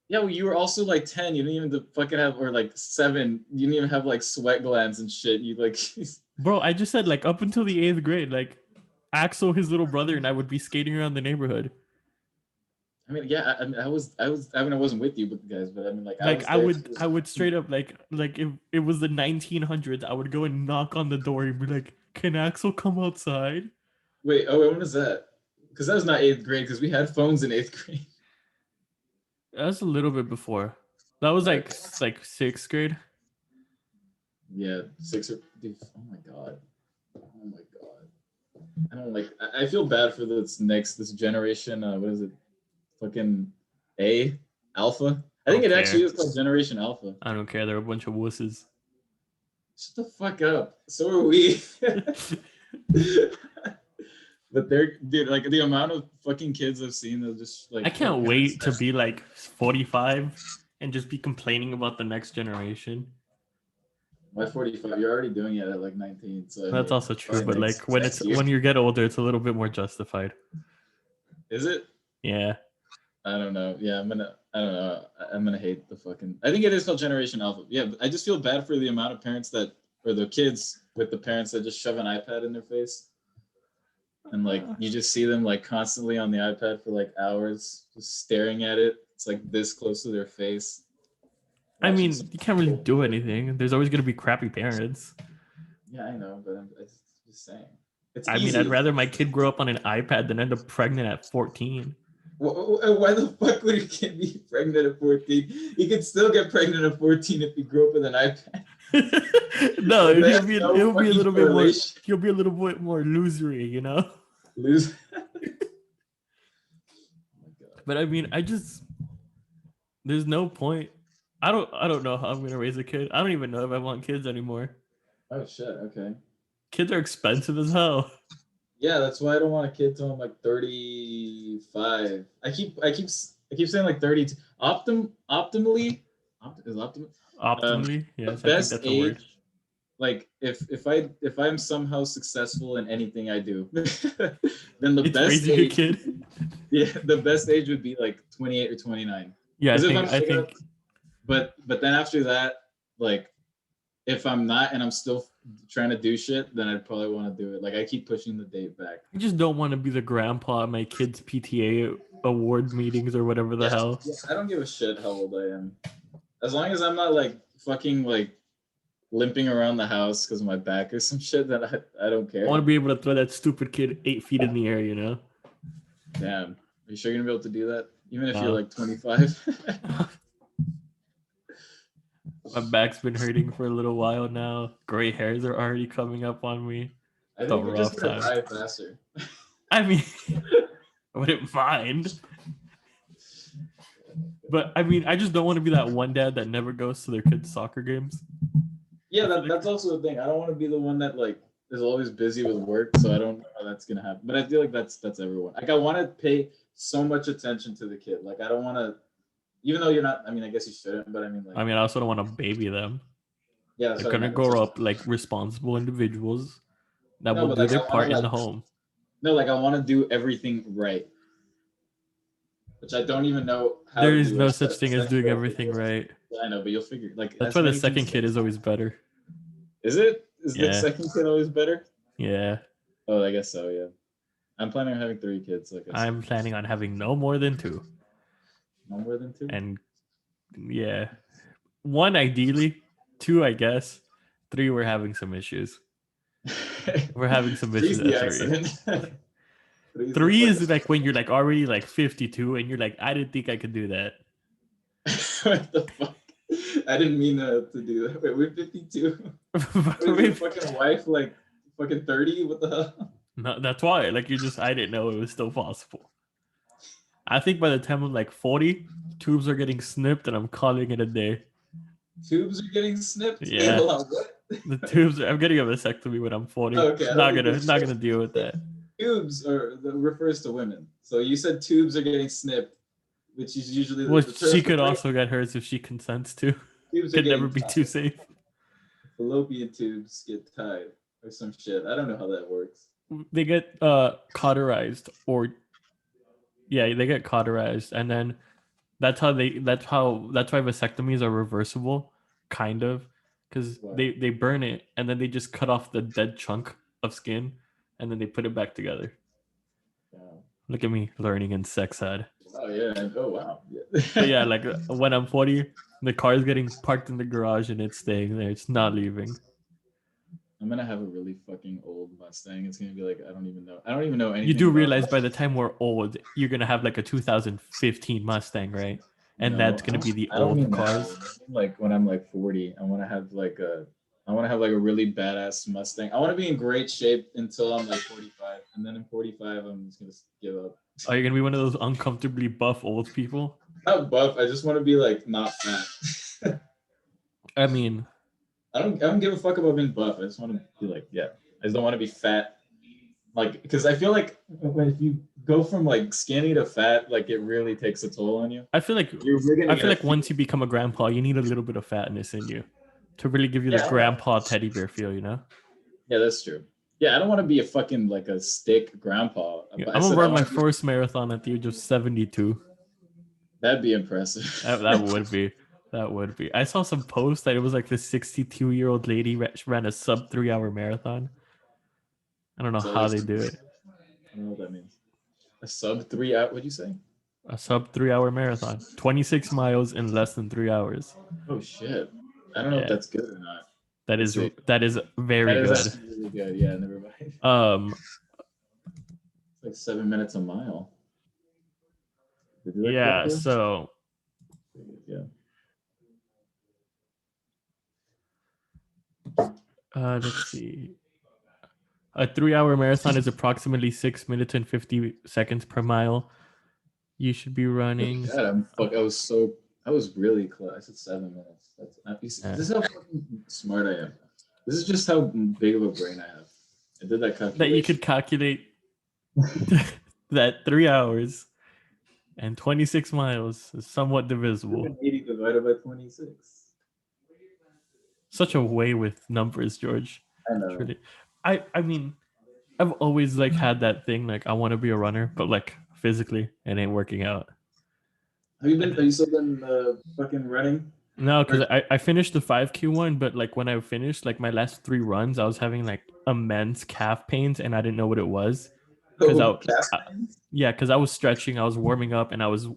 Yeah, well, you were also like 10. You didn't even fucking have, or like 7. You didn't even have like sweat glands and shit. You like. Bro, I just said like up until the 8th grade, like Axel, his little brother, and I would be skating around the neighborhood. I mean, yeah, I mean, I wasn't with you, but guys, but I mean, like I would straight up like if it was the 1900s, I would go and knock on the door and be like, "Can Axel come outside?" Wait, when was that? Because that was not 8th grade, because we had phones in 8th grade. That was a little bit before. That was like 6th grade. Yeah, 6th. Dude, oh my god. I don't like. I feel bad for this generation. What is it? Fucking Alpha. I think it actually is called Generation Alpha. I don't care. They're a bunch of wusses. Shut the fuck up. So are we. But dude, like the amount of fucking kids I've seen that just like. I can't wait to be like 45 and just be complaining about the next generation. Why 45? You're already doing it at like 19. So that's also true, but like when you get older, it's a little bit more justified. Is it? Yeah. I don't know. Yeah, I'm gonna hate the fucking. I think it is called Generation Alpha. Yeah, but I just feel bad for the amount of parents or the kids with the parents that just shove an iPad in their face, and like you just see them like constantly on the iPad for like hours, just staring at it. It's like this close to their face. I mean, you can't really do anything. There's always gonna be crappy parents. Yeah, I know, but I'm just saying. I mean, I'd rather my kid grow up on an iPad than end up pregnant at 14. Why the fuck would your kid be pregnant at 14? You could still get pregnant at 14 if you grew up with an iPad. No, he'll be a little bit more. He'll be a little bit more losery, you know. Lose. But I mean, there's no point. I don't know how I'm gonna raise a kid. I don't even know if I want kids anymore. Oh shit! Okay. Kids are expensive as hell. Yeah, that's why I don't want a kid till I'm like 35. I keep saying like 32. Optimally, Optimally, yes. The best age like if I'm somehow successful in anything I do, then the It's best raising a age, kid. yeah, the best age would be like 28 or 29. Yeah, Because if I think but then after that, like if I'm not and I'm still trying to do shit, then I'd probably want to do it. Like I keep pushing the date back. I just don't want to be the grandpa at my kids' PTA award meetings or whatever the hell. Yeah, I don't give a shit how old I am. As long as I'm not like fucking like limping around the house because of my back or some shit, then I don't care. I want to be able to throw that stupid kid 8 feet in the air, you know? Damn. Are you sure you're gonna be able to do that? Even if No. you're like 25? My back's been hurting for a little while now. Gray hairs are already coming up on me. I The think you're just gonna rough die faster. I mean, I wouldn't mind. But I mean, I just don't want to be that one dad that never goes to their kids' soccer games. Yeah, that's also the thing. I don't want to be the one that like is always busy with work, so I don't know how that's gonna happen. But I feel like that's everyone. Like I want to pay so much attention to the kid. Like I don't want to, even though you're not. I mean, I guess you shouldn't. But I mean, like. I mean, I also don't want to baby them. Yeah, they're gonna grow up like responsible individuals that will do their part in the home. No, like I want to do everything right, which I don't even know how. There is no such thing as doing everything right. Yeah, I know, but you'll figure. Like that's why the second kid is always better. Is it? Is the second kid always better? Yeah. Oh, I guess so. Yeah. I'm planning on having 3 kids. Like I'm planning on having no more than 2. No more than 2. And yeah, 1 ideally, 2 I guess, 3 we're having some issues. We're having some issues at 3. 3 is like when you're like already like 52 and you're like, I didn't think I could do that. What the fuck? I didn't mean to do that. Wait, we're 52. Your fucking wife like fucking 30? What the hell? No, that's why. Like I didn't know it was still possible. I think by the time I'm like 40, tubes are getting snipped and I'm calling it a day. Tubes are getting snipped? Yeah. Hold on, what? The tubes I'm getting a vasectomy when I'm 40. Okay, not gonna deal with that. Tubes refers to women. So you said tubes are getting snipped, which is usually well, she could also get hers if she consents to. Tubes could never be too safe. Fallopian tubes get tied or some shit. I don't know how that works. They get cauterized or yeah, they get cauterized, and then that's why vasectomies are reversible, kind of, because they burn it and then they just cut off the dead chunk of skin and then they put it back together. Wow. Look at me learning in sex ed. Oh yeah. Oh wow. Yeah. But yeah, like when I'm 40, the car is getting parked in the garage and it's staying there. It's not leaving. I'm gonna have a really fucking old Mustang. It's gonna be like I don't even know anything. You do realize by the time we're old, you're gonna have like a 2015 Mustang, right? And that's gonna be the old cars. Like when I'm like 40, I want to have like a really badass Mustang. I want to be in great shape until I'm like 45, and then in 45, I'm just gonna give up. Are you gonna be one of those uncomfortably buff old people? Not buff. I just want to be like not fat. I mean. I don't give a fuck about being buff. I just want to be like, yeah. I just don't want to be fat. Like, because I feel like if you go from like skinny to fat, like it really takes a toll on you. I feel like once you become a grandpa, you need a little bit of fatness in you to really give you the grandpa teddy bear feel, you know? Yeah, that's true. Yeah, I don't want to be a fucking like a stick grandpa. Yeah, I'm gonna run my first marathon at the age of 72. That'd be impressive. That would be. That would be. I saw some posts that it was like this 62-year-old lady ran a sub 3-hour marathon. I don't know how they do it. I don't know what that means. A sub 3 hour? What'd you say? A sub 3-hour marathon. 26 miles in less than 3 hours. Oh shit! I don't know if that's good or not. That is very good. That's really good. Yeah, never mind. It's like 7 minutes a mile. Yeah. So. Yeah. Let's see. A 3-hour marathon is approximately 6 minutes and 50 seconds per mile. You should be running. God, I was really close. I said 7 minutes. This is how fucking smart I am. This is just how big of a brain I have. I did that calculation. That you could calculate that 3 hours and 26 miles is somewhat divisible. 80 divided by 26. such a way with numbers, George. I know. Truly. I mean, I've always like had that thing like I want to be a runner, but like physically it ain't working out. Have you still been fucking running? No, because I finished the 5K one, but like when I finished like my last 3 runs, I was having like immense calf pains and I didn't know what it was. Because yeah, because I was stretching, I was warming up, and I was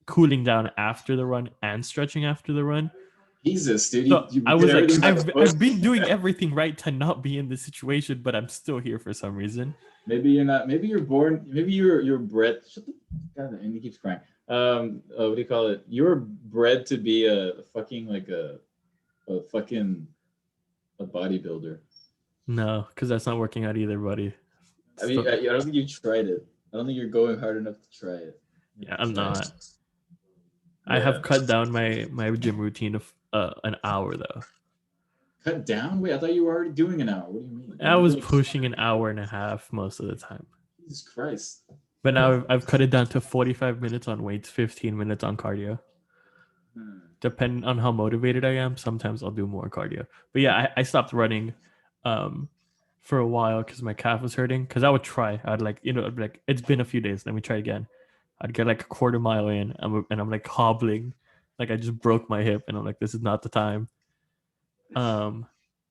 cooling down after the run and stretching after the run. Jesus, dude. So I was like, I've been doing everything right to not be in this situation, but I'm still here for some reason. Maybe you're not. Maybe you're born. Maybe you're bred. Shut the God, and he keeps crying. What do you call it? You were bred to be a fucking like a fucking a bodybuilder. No, because that's not working out either, buddy. I mean, I don't think you've tried it. I don't think you're going hard enough to try it. Yeah, I'm not. I have cut down my gym routine of an hour though. Cut down? Wait, I thought you were already doing an hour. What do you mean? I was pushing an hour and a half most of the time. Jesus Christ. But now I've cut it down to 45 minutes on weights, 15 minutes on cardio. Depending on how motivated I am, sometimes I'll do more cardio. But yeah, I stopped running for a while because my calf was hurting. Because I would try. I'd like, I'd be like, it's been a few days. Let me try again. I'd get like a quarter mile in and I'm like hobbling. Like I just broke my hip and I'm like, this is not the time. And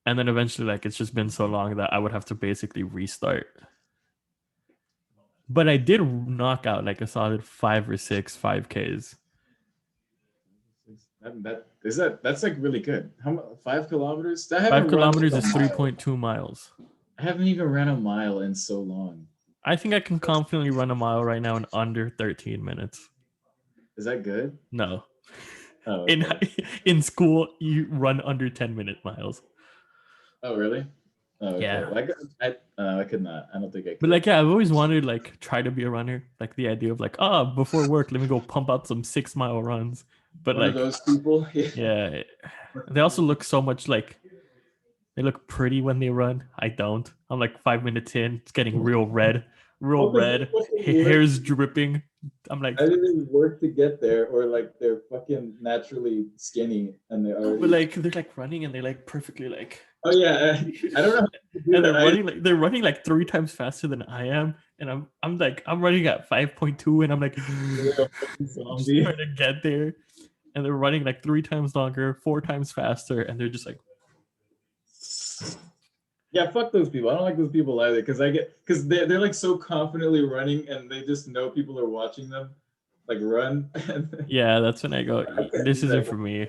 then eventually like it's just been so long that I would have to basically restart. But I did knock out like a solid 5 or 6 5Ks. That's like really good. How much? 5 kilometers? 5 kilometers is 3.2 miles. I haven't even ran a mile in so long. I think I can confidently run a mile right now in under 13 minutes. Is that good? No. Oh, okay. In school, you run under 10-minute miles. Oh, really? Oh, okay. Yeah. I could not. I don't think I could. But like, yeah, I've always wanted like try to be a runner. Like the idea of like, before work, let me go pump out some 6-mile runs. But one like of those people. Yeah. They also look so much like they look pretty when they run. I don't. I'm like 5 minutes in, it's getting real red. Hair's dripping. I'm like, I didn't even work to get there, or like they're fucking naturally skinny and they are. But like they're like running and they like perfectly like. Oh yeah, I don't know. And they're running like 3 times faster than I am, and I'm running at 5.2, and I'm like just trying to get there, and they're running like 3 times longer, 4 times faster, and they're just like. Yeah, fuck those people. I don't like those people either because they're like so confidently running and they just know people are watching them, like run. Yeah, that's when I go. This isn't for me.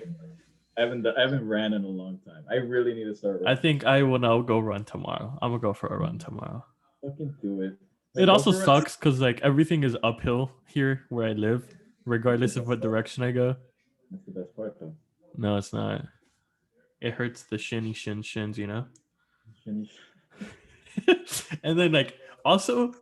I haven't ran in a long time. I really need to start running. I think I will now go run tomorrow. I'm gonna go for a run tomorrow. Fucking do it. It also sucks because like everything is uphill here where I live, regardless of what direction I go. That's the best part though. No, it's not. It hurts the shins, you know. And then like also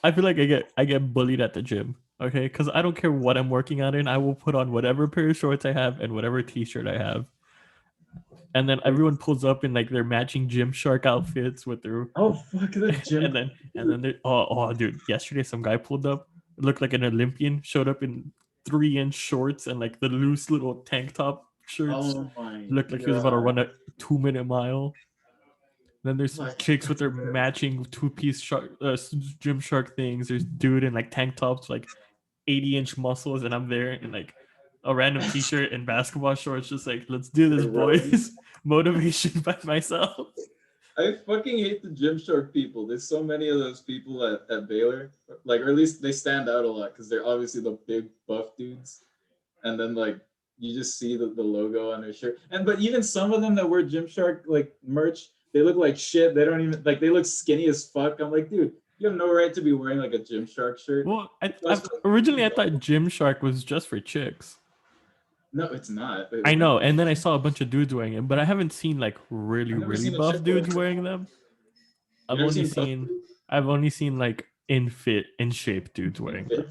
I feel like I get bullied at the gym, okay, because I don't care what I'm working out in. I will put on whatever pair of shorts I have and whatever t-shirt I have, and then everyone pulls up in like their matching Gymshark outfits with their fuck the gym. and then dude, yesterday some guy pulled up, looked like an Olympian, showed up in 3-inch shorts and like the loose little tank top shirts. Looked like he was about to run a 2-minute mile. Then there's chicks with their matching 2-piece Gymshark things. There's dude in like tank tops, like 80-inch muscles, and I'm there in like a random t-shirt and basketball shorts, just like, let's do this, boys. Motivation by myself. I fucking hate the Gymshark people. There's so many of those people at Baylor, like, or at least they stand out a lot because they're obviously the big buff dudes, and then like you just see the logo on their shirt. But even some of them that wear Gymshark like merch, they look like shit. They don't even like. They look skinny as fuck. I'm like, dude, you have no right to be wearing like a Gymshark shirt. Well, originally I thought Gymshark was just for chicks. No, it's not. I know, and then I saw a bunch of dudes wearing it, but I haven't seen like really buff dudes wearing them. I've only seen like in shape dudes wearing them.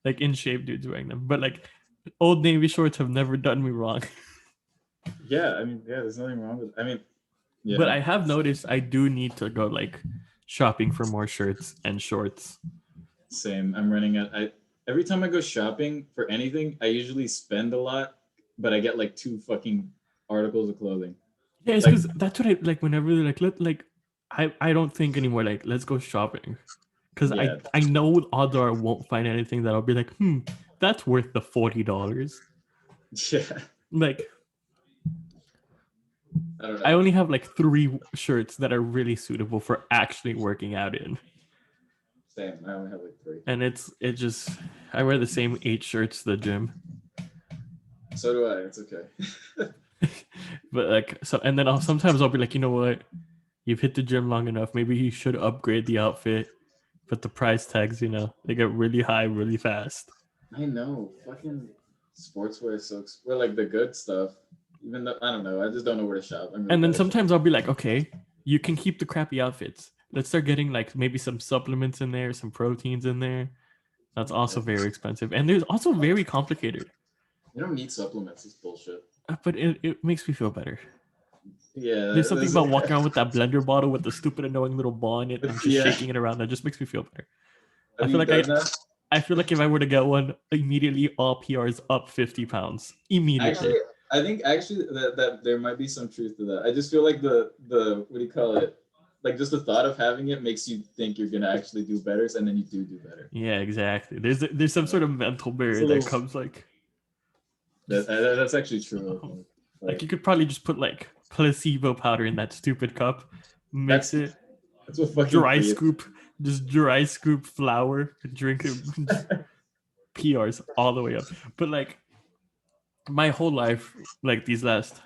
in shape dudes wearing them. But like Old Navy shorts have never done me wrong. Yeah, I mean, yeah, there's nothing wrong with. I mean, yeah. But I have noticed I do need to go like shopping for more shirts and shorts. Same. I'm running out. Every time I go shopping for anything, I usually spend a lot, but I get like 2 fucking articles of clothing. Yeah, it's because that's what I like. Whenever they're like, I don't think anymore. Like, let's go shopping, because I know odds are I won't find anything that I'll be like, that's worth the $40. Yeah. Like, I don't know. I only have like 3 shirts that are really suitable for actually working out in. Same. I only have like 3. And it just I wear the same 8 shirts to the gym. So do I. It's okay. But like so, and then sometimes I'll be like, you know what? You've hit the gym long enough. Maybe you should upgrade the outfit. But the price tags, they get really high really fast. I know. Fucking sportswear sucks. We're like the good stuff. Even though I don't know, I just don't know where to shop. And then sometimes I'll be like, okay, you can keep the crappy outfits. Let's start getting like maybe some supplements in there, some proteins in there. That's also very expensive, and there's also very complicated. You don't need supplements. It's bullshit. But it makes me feel better. Yeah. There's something about walking around with that blender bottle with the stupid annoying little ball in it and just shaking it around that just makes me feel better. I feel like if I were to get one, immediately all PRs up 50 pounds. Immediately. I think that there might be some truth to that. I just feel like the what do you call it? Like just the thought of having it makes you think you're gonna actually do better, and then you do better. Yeah, exactly. There's some sort of mental barrier that comes like. That's actually true. Like you could probably just put like placebo powder in that stupid cup, mix it. That's what fucking dry scoop flour, and drink it. PRs all the way up. But like my whole life, like these last.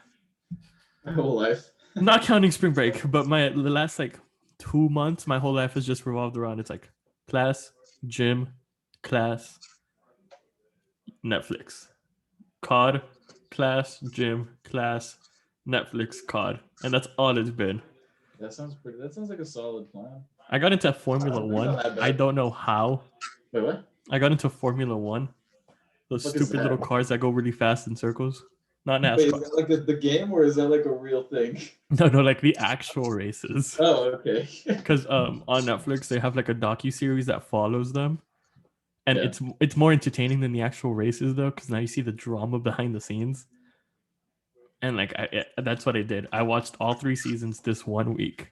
My whole life. Not counting spring break, but the last like 2 months, my whole life has just revolved around. It's like class, gym, class, Netflix, COD, class, gym, class, Netflix, COD, and that's all it's been. That sounds like a solid plan. I got into Formula One. I don't know how. Wait, what? I got into Formula One. Those stupid little cars that go really fast in circles. Not NASCAR. Wait, is that like the game, or is that like a real thing? No, like the actual races. Oh, okay. Because on Netflix they have like a docu-series that follows them, and it's more entertaining than the actual races though, because now you see the drama behind the scenes. And like that's what I did. I watched all 3 seasons this 1 week,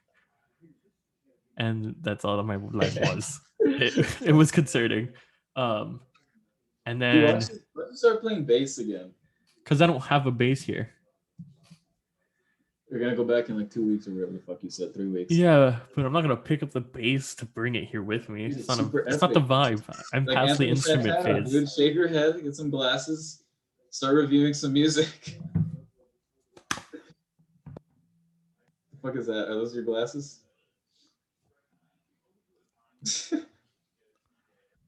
and that's all that my life was. It was concerning. And then let's start playing bass again. Because I don't have a base here. You're gonna go back in like 2 weeks or whatever the fuck you said, 3 weeks. Yeah, but I'm not gonna pick up the bass to bring it here with me. It's not the vibe. I'm like past the instrument phase. Dude, shave your head, get some glasses, start reviewing some music. The fuck is that? Are those your glasses?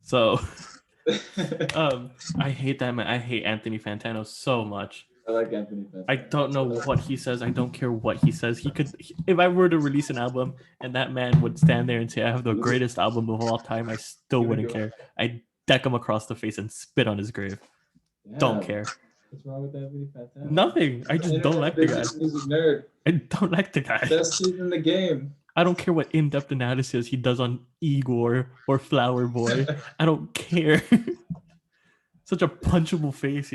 So I hate that man. I hate Anthony Fantano so much. I like Anthony Fantano. I don't know what he says. I don't care what he says. If I were to release an album and that man would stand there and say I have the greatest album of all time, I still wouldn't care. I'd deck him across the face and spit on his grave. Yeah, don't care. What's wrong with Anthony Fantano? Nothing. I just don't like the guy. He's a nerd. I don't like the guy. Best team in the game. I don't care what in-depth analysis he does on Igor or Flower Boy. I don't care. Such a punchable face,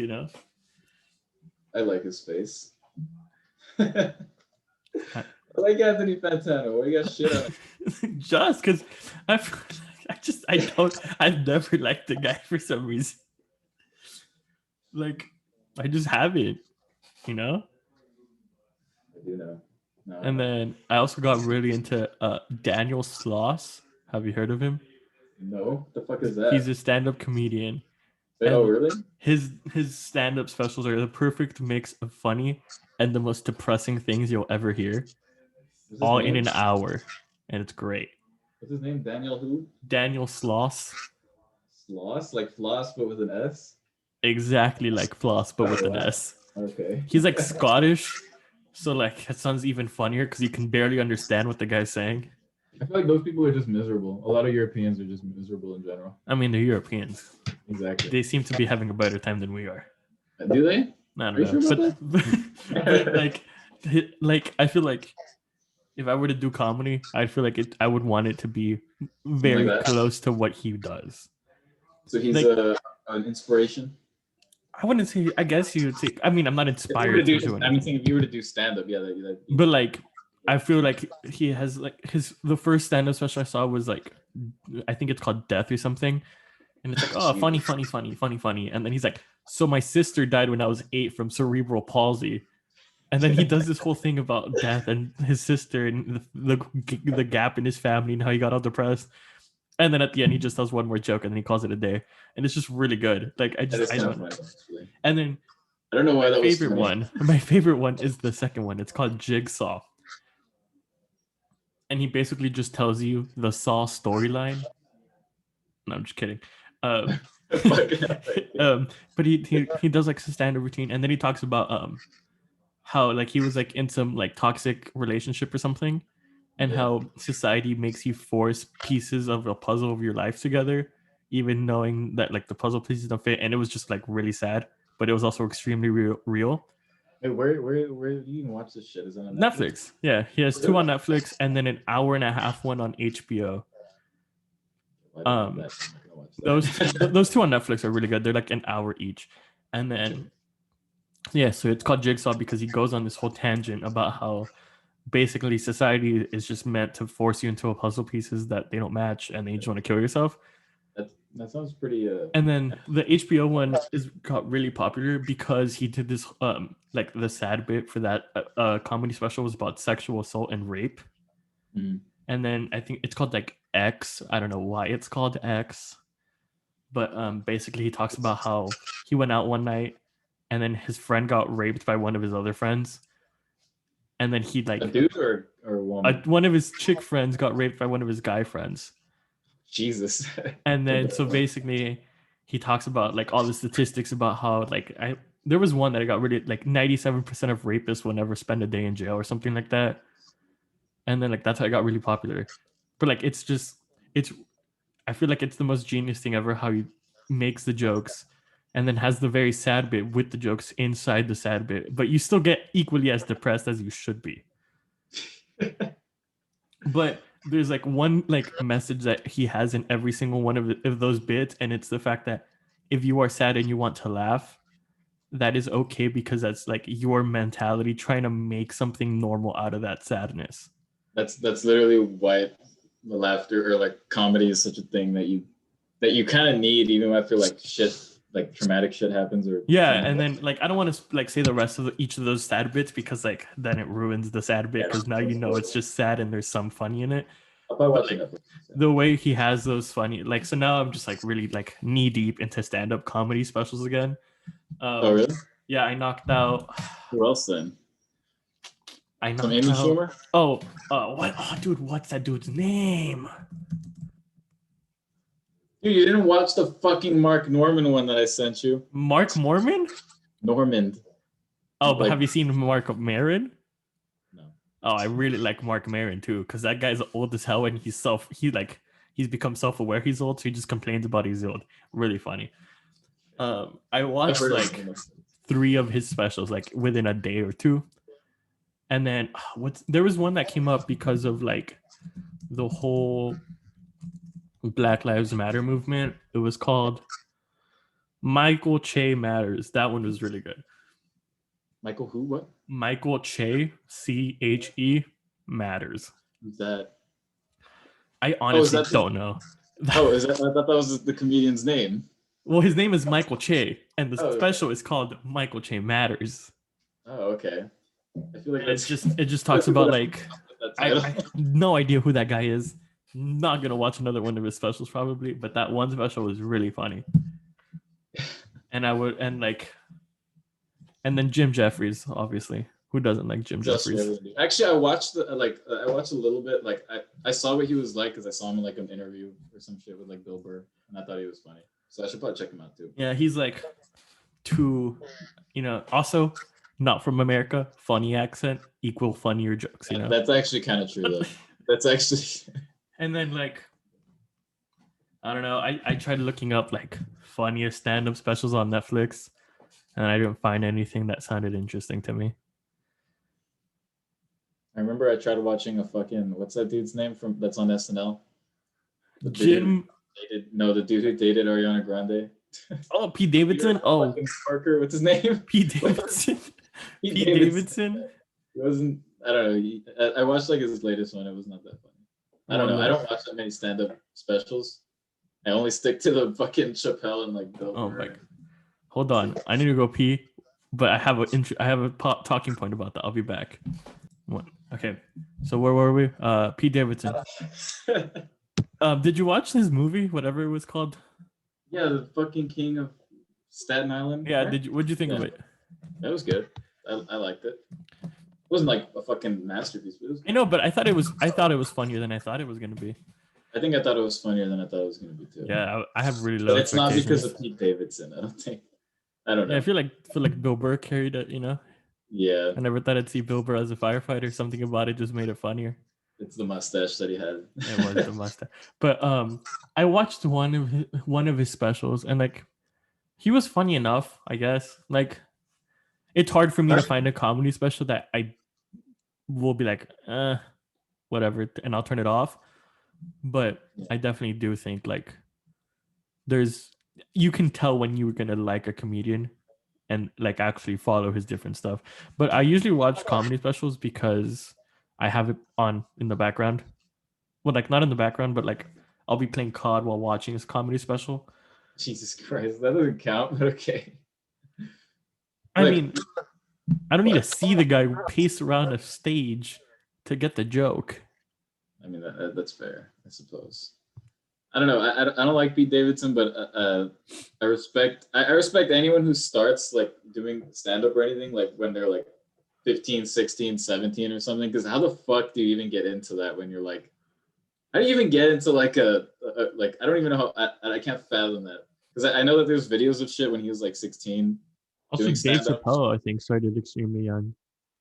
I like his face. I like Anthony Fantano. What you got shit on? Just because I've never liked the guy for some reason. Like, I just haven't, I do know. No, and then I also got really into Daniel Sloss. Have you heard of him? No. What the fuck is that? He's a stand-up comedian. Oh, really? His stand-up specials are the perfect mix of funny and the most depressing things you'll ever hear, all in an hour, and it's great. What's his name? Daniel who? Daniel Sloss. Sloss? Like floss, but with an S? Exactly like floss, but with an S. Okay. He's like Scottish. So like it sounds even funnier because you can barely understand what the guy's saying. I feel like those people are just miserable. A lot of Europeans are just miserable in general. I mean, they're Europeans. Exactly. They seem to be having a better time than we are. Do they? I don't know. But like I feel like if I were to do comedy, I feel like I would want it to be very close to what he does. So he's an inspiration. I wouldn't say. I guess you would say. I mean, I'm not inspired to do anything. I'm saying if you were to do stand up, yeah, But like, I feel like he has like the first stand up special I saw was like, I think it's called Death or something, and it's like, oh, funny, funny, funny, funny, funny, and then he's like, so my sister died when I was 8 from cerebral palsy. And then he does this whole thing about death and his sister and the gap in his family and how he got all depressed. And then at the end, he just does one more joke and then he calls it a day. And it's just really good. Like I don't know. And then I don't know why that was funny. My favorite one is the second one. It's called Jigsaw. And he basically just tells you the Saw storyline. No, I'm just kidding. But he does like a standard routine, and then he talks about how like he was like in some like toxic relationship or something, and how society makes you force pieces of a puzzle of your life together, even knowing that like the puzzle pieces don't fit. And it was just like really sad, but it was also extremely real. Hey, where do you even watch this shit? Is it on Netflix? Yeah, he has 2 on Netflix and then an hour and a half one on HBO. Those 2 on Netflix are really good. They're like an hour each. And then yeah, so it's called Jigsaw because he goes on this whole tangent about how basically society is just meant to force you into a puzzle pieces that they don't match, and then you just want to kill yourself. That sounds pretty. And then the HBO one got really popular because he did this like the sad bit for that comedy special was about sexual assault and rape. Mm-hmm. And then I think it's called like X. I don't know why it's called X, but basically he talks about how he went out one night and then his friend got raped by one of his other friends. And then he like a dude or woman? One of his chick friends got raped by one of his guy friends. Jesus. And then so basically he talks about like all the statistics about how like there was one that I got really like 97% of rapists will never spend a day in jail or something like that. And then like that's how it got really popular. But like it's I feel like it's the most genius thing ever how he makes the jokes and then has the very sad bit with the jokes inside the sad bit, but you still get equally as depressed as you should be. But there's like one like message that he has in every single one of those bits, and it's the fact that if you are sad and you want to laugh, that is okay because that's like your mentality trying to make something normal out of that sadness. That's literally why the laughter or like comedy is such a thing that you kind of need even after like shit like traumatic shit happens or and then like I don't want to like say the rest of each of those sad bits because like then it ruins the sad bit because now you know it's just sad and there's some funny in it. But, like, the way he has those funny like so now I'm just like really like knee deep into stand-up comedy specials again. Oh really? Yeah, I knocked out. Who else then? I knocked Amy out. Schumer? Oh, what? Oh, dude, what's that dude's name? Dude, you didn't watch the fucking Mark Norman one that I sent you. Mark Mormon? Normand. Oh, but have you seen Mark Maron? No. Oh, I really like Mark Maron too, because that guy's old as hell and he's become self-aware he's old, so he just complains about he's old. Really funny. I watched like 3 of his specials like within a day or 2. And then there was one that came up because of like the whole Black Lives Matter movement. It was called Michael Che Matters. That one was really good. Michael who? What? Michael Che, CHE Matters. Who's that? I honestly don't know. I thought that was the comedian's name. Well, his name is Michael Che, and the special is called Michael Che Matters. Oh, okay. I feel like it just talks about like I have no idea who that guy is. Not gonna watch another one of his specials probably, but that one special was really funny. And then Jim Jeffries, obviously. Who doesn't like Jim Jeffries? Actually, I watched a little bit. Like I saw what he was like because I saw him in like an interview or some shit with like Bill Burr, and I thought he was funny. So I should probably check him out too. Yeah, he's like also not from America, funny accent, equal funnier jokes. You know, that's actually kind of true. Though. That's actually. And then like, I don't know. I tried looking up like funniest stand-up specials on Netflix, and I didn't find anything that sounded interesting to me. I remember I tried watching a fucking what's that dude's name that's on SNL? Jim. The dude who dated Ariana Grande. Oh, Pete Davidson. Oh, Parker. What's his name? Pete Davidson. Pete Davidson. It wasn't. I don't know. I watched like his latest one. It was not that funny. I don't know. I don't watch that many stand-up specials. I only stick to the fucking Chappelle and like Bill. Oh my. Hold on. I need to go pee, but I have a talking point about that. I'll be back. What? Okay. So where were we? Pete Davidson. Did you watch this movie? Whatever it was called. Yeah, the fucking King of Staten Island. Yeah. Right? What'd you think of it? That was good. I liked it. It wasn't like a fucking masterpiece. But it was... I know, but I thought it was funnier than I thought it was gonna be. I think I thought it was funnier than I thought it was gonna be too. Yeah, I have really low. But it's not because of Pete Davidson. I don't think. I don't know. Yeah, I feel like Bill Burr carried it. You know. Yeah. I never thought I'd see Bill Burr as a firefighter. Something about it just made it funnier. It's the mustache that he had. It was the mustache. But I watched one of his specials, and like, he was funny enough, I guess. Like, it's hard for me to find a comedy special that I will be like, whatever, and I'll turn it off. But I definitely do think like you can tell when you're gonna like a comedian and like actually follow his different stuff. But I usually watch comedy specials because I have it on in the background. Well, like not in the background, but like I'll be playing COD while watching his comedy special. Jesus Christ, that doesn't count, but okay. I mean, I don't need to see the guy pace around a stage to get the joke. I mean, that's fair, I suppose. I don't know. I don't like Pete Davidson, but I respect anyone who starts like doing stand-up or anything like when they're like 15, 16, 17 or something. Because how the fuck do you even get into that when you're like, how do you even get into like like, I don't even know how, I can't fathom that. Because I know that there's videos of shit when he was like 16. Also, Dave Chappelle, I think, started extremely young.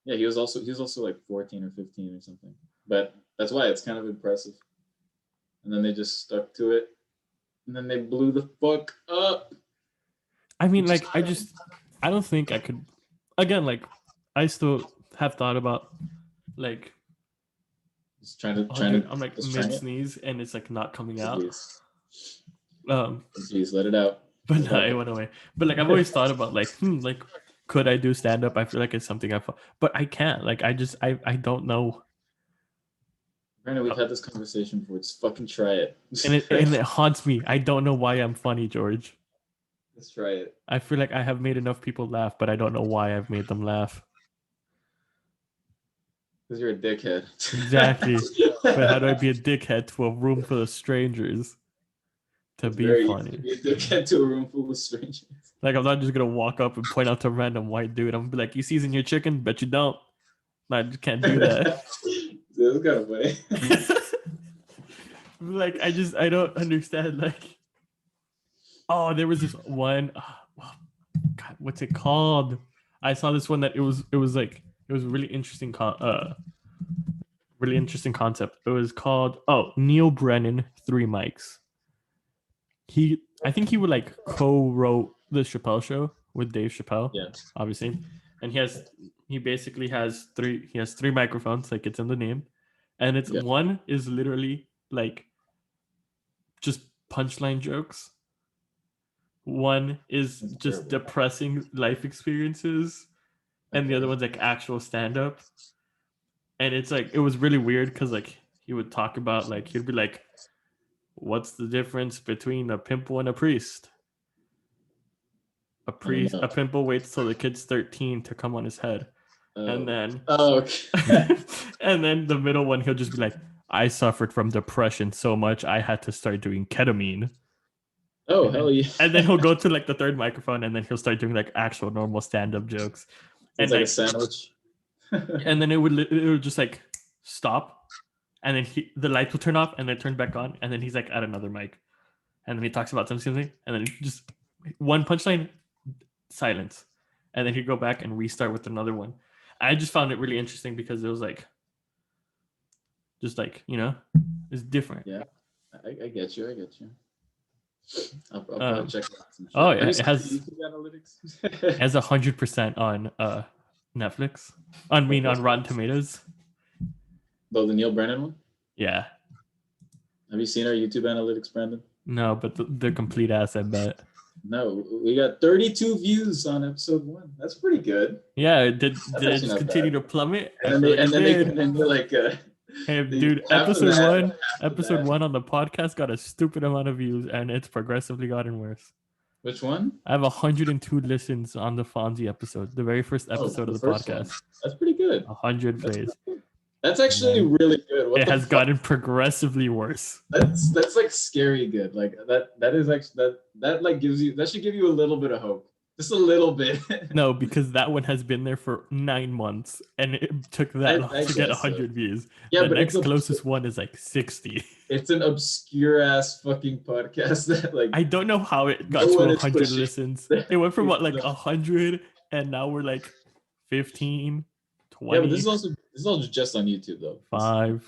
Yeah, he was also like 14 or 15 or something. But that's why it's kind of impressive. And then they just stuck to it. And then they blew the fuck up. I mean, like, I don't think I could. Again, like, I still have thought about, like, just trying to. I'm like mid sneeze and it's like not coming out. Jeez, let it out. But no, it went away. But like, I've always thought about like, like, could I do stand up? I feel like it's something but I can't. Like, I don't know. Brandon, we've had this conversation before. Just fucking try it. And it haunts me. I don't know why I'm funny, George. Let's try it. I feel like I have made enough people laugh, but I don't know why I've made them laugh. Because you're a dickhead. Exactly. But how do I be a dickhead to a room full of strangers to be funny? To be a dickhead to a room full of strangers. Like, I'm not just gonna walk up and point out to a random white dude. I'm gonna be like, "You season your chicken? Bet you don't." No, I just can't do that. That's kind of funny. Like, I don't understand. Like, oh, there was this one. God, what's it called? I saw this one that it was really interesting. Really interesting concept. It was called Neil Brennan 3 Mics. I think he would like co-wrote the Chappelle Show with Dave Chappelle. Yeah, obviously, and he basically has three microphones, like it's in the name, and it's one is literally like just punchline jokes. One is just depressing life experiences, and the other one's like actual stand-up. And it's like, it was really weird because like he would talk about like, he'd be like, what's the difference between a pimple and a priest? A pimple waits till the kid's 13 to come on his head. And then and then the middle one, he'll just be like, I suffered from depression so much I had to start doing ketamine. Oh, hell yeah. And then he'll go to like the third microphone and then he'll start doing like actual normal stand-up jokes. It's like a sandwich. And then it would just like stop, and then the lights will turn off and then turn back on, and then he's like at another mic, and then he talks about something, and then just one punchline, silence, and then he'd go back and restart with another one. I just found it really interesting because it was like, just like, you know, it's different. Yeah, I get you. I'll probably check it out. Oh yeah, it has YouTube analytics. It has 100% on Netflix. On Rotten Tomatoes. The Neil Brennan one? Yeah. Have you seen our YouTube analytics, Brandon? No, but the complete ass, I bet. No, we got 32 views on episode 1. That's pretty good. Yeah, did it just continue to plummet? And then they're like, hey, dude, episode one on the podcast got a stupid amount of views, and it's progressively gotten worse. Which one? I have 102 listens on the Fonzie episode, the very first episode of the podcast. One. That's pretty good. 100 plays. That's actually really good. It has gotten progressively worse. That's like scary good. Like that is actually that like gives you, that should give you a little bit of hope. Just a little bit. No, because that one has been there for 9 months and it took that long to get 100 views. Yeah, the next closest one is like 60. It's an obscure ass fucking podcast that like I don't know how it got to 100 listens. It went from what, like 100, and now we're like 15, 20. Yeah, but this is also just on YouTube though. 5.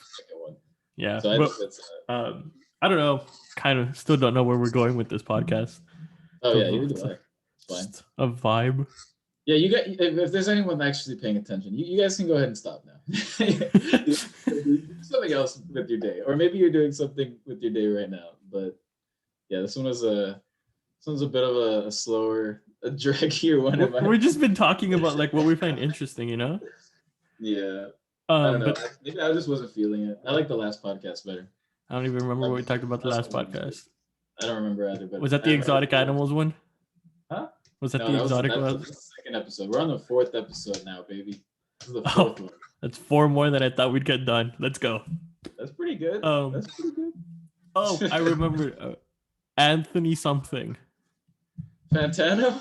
Yeah. So I don't know. Kind of still don't know where we're going with this podcast. Oh yeah, you do. Fine. A vibe. Yeah, you got. If there's anyone actually paying attention, you guys can go ahead and stop now. Do something else with your day, or maybe you're doing something with your day right now. But yeah, this one's a bit of a slower, a draggier one. We've just been talking about like what we find interesting, you know. Yeah. I don't know. Maybe I just wasn't feeling it. I like the last podcast better. I don't even remember what we talked about the last podcast. I don't remember either. But was that the exotic animals one? Huh? Was that the exotic one? That was the second episode. We're on the 4th episode now, baby. This is the 4th one. That's 4 more than I thought we'd get done. Let's go. That's pretty good. That's pretty good. Oh, I remember Anthony something. Fantano?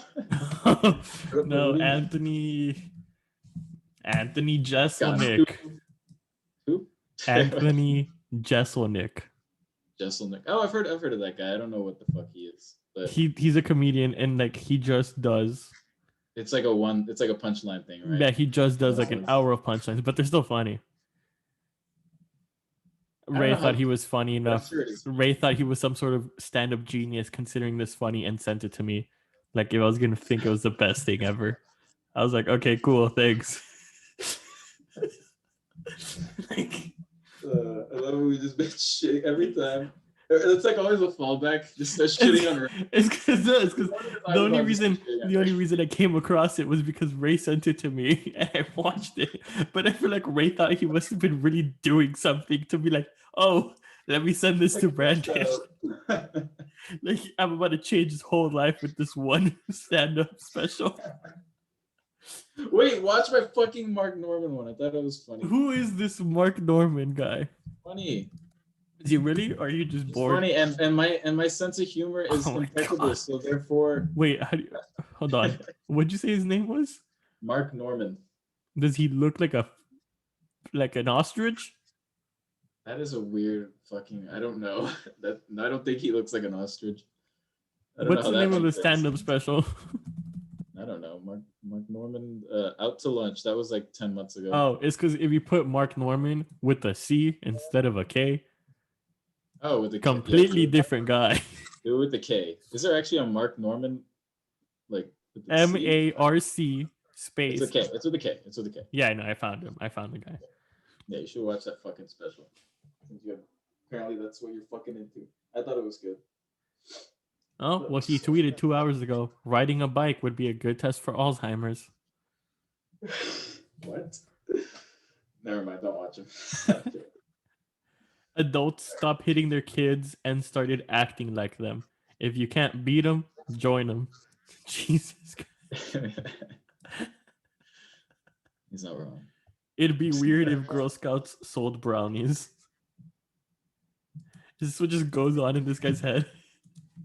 No, Anthony Jeselnik. Who? Anthony Jeselnik. Jeselnik. Oh, I've heard of that guy. I don't know what the fuck he is. But he's a comedian, and like he just does. It's like a punchline thing, right? Yeah, he just does like an hour of punchlines, but they're still funny. Ray thought he was funny enough. Ray thought he was some sort of stand-up genius, considering this funny, and sent it to me. Like if I was gonna think it was the best thing ever. I was like, okay, cool, thanks. I love when we just bitch shit every time. It's like always a fallback. Just start shitting on Ray. It's because the only reason I came across it was because Ray sent it to me and I watched it. But I feel like Ray thought he must have been really doing something to be like, oh, let me send this to Brandon. Like I'm about to change his whole life with this one stand-up special. Wait, watch my fucking Mark Norman one. I thought it was funny. Who is this Mark Norman guy? Funny. Is he really? Or are you just bored? Funny, and my sense of humor is impeccable. So therefore, wait, hold on. What'd you say his name was? Mark Norman. Does he look like an ostrich? That is a weird fucking. I don't know. I don't think he looks like an ostrich. What's the name of the stand-up special? I don't know. Mark Norman, Out to Lunch. That was like 10 months ago. Oh, it's because if you put Mark Norman with a C instead of a K. Oh, with the completely different guy. Do it with the K. Is there actually a Mark Norman? Like MARC space. It's okay. It's with a K. It's with a K. Yeah, I know. I found him. I found the guy. Yeah, you should watch that fucking special. Apparently, that's what you're fucking into. I thought it was good. Oh, well, he tweeted 2 hours ago, riding a bike would be a good test for Alzheimer's. What? Never mind, don't watch him. Adults stopped hitting their kids and started acting like them. If you can't beat them, join them. Jesus Christ. He's not wrong. It'd be weird if Girl Scouts sold brownies. This is what just goes on in this guy's head.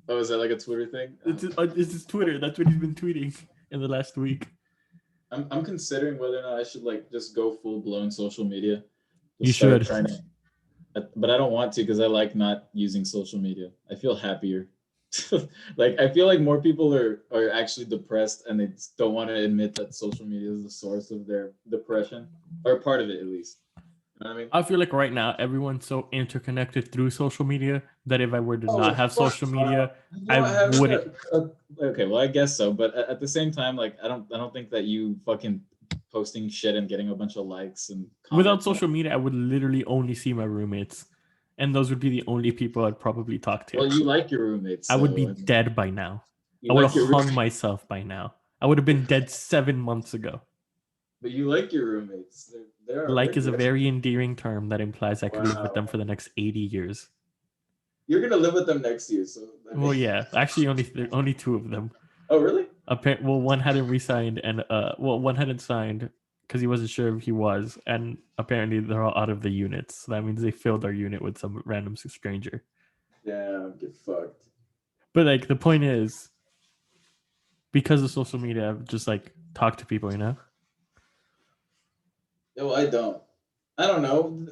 Oh, is that like a Twitter thing? It's his Twitter. That's what he's been tweeting in the last week. I'm considering whether or not I should like just go full blown social media. You should. But I don't want to because I like not using social media. I feel happier. Like I feel like more people are actually depressed and they don't want to admit that social media is the source of their depression, or part of it at least. You know what I mean? I feel like right now everyone's so interconnected through social media that if I were to not have social media, I wouldn't. Okay, well I guess so, but at the same time, like I don't think that you fucking posting shit and getting a bunch of likes and without social media, I would literally only see my roommates, and those would be the only people I'd probably talk to. Well, you like your roommates. I would be dead by now. I would have hung myself by now. I would have been dead 7 months ago. But you like your roommates. Like is a very endearing term that implies I could live with them for the next 80 years. You're gonna live with them next year, so. Well, yeah. Actually, only 2 of them. Oh, really? Well, one hadn't resigned, and one hadn't signed because he wasn't sure if he was, and apparently they're all out of the units. So that means they filled our unit with some random stranger. Damn, get fucked. But like the point is, because of social media, I've just like talked to people, you know. No, I don't. I don't know.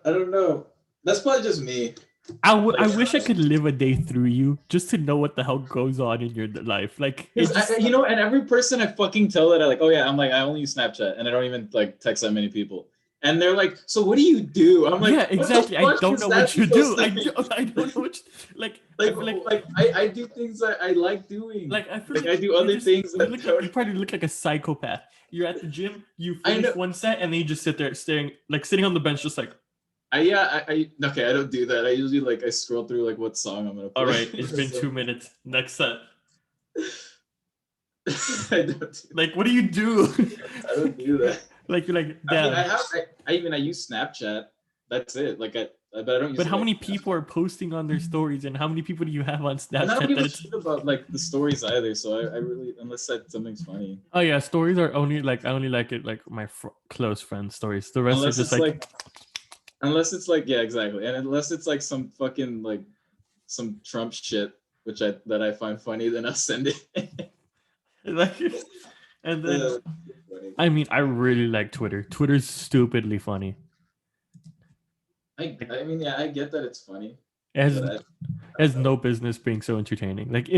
I don't know. That's probably just me. I wish I could live a day through you just to know what the hell goes on in your life. Like, you know, and every person I fucking tell that I like, oh yeah, I'm like, I only use Snapchat and I don't even like text that many people. And they're like, so what do you do? I'm like, yeah, exactly. I don't know what you do. I don't know what I do things that I like doing. Like I feel like I do other things. You probably look like a psychopath. You're at the gym, you finish one set, and then you just sit there staring, like sitting on the bench, just like. Okay, I don't do that. I usually like I scroll through like what song I'm gonna play. All right, it's been 2 minutes. Next set. I don't do like, what do you do? I don't do that. Like you're like, damn. I mean, I use Snapchat. That's it. Like but I don't use. But how many people are posting on their stories, and how many people do you have on Snapchat? And I don't give a shit about like the stories either. So I really, unless something's funny. Oh yeah, stories are only like I only like it like my close friends' stories. The rest unless are just like. Unless it's like yeah, exactly, and unless it's like some fucking like some Trump shit, which I find funny, then I'll send it. Like, and then I mean, I really like Twitter. Twitter's stupidly funny. I mean, yeah, I get that it's funny. It has no business being so entertaining. Like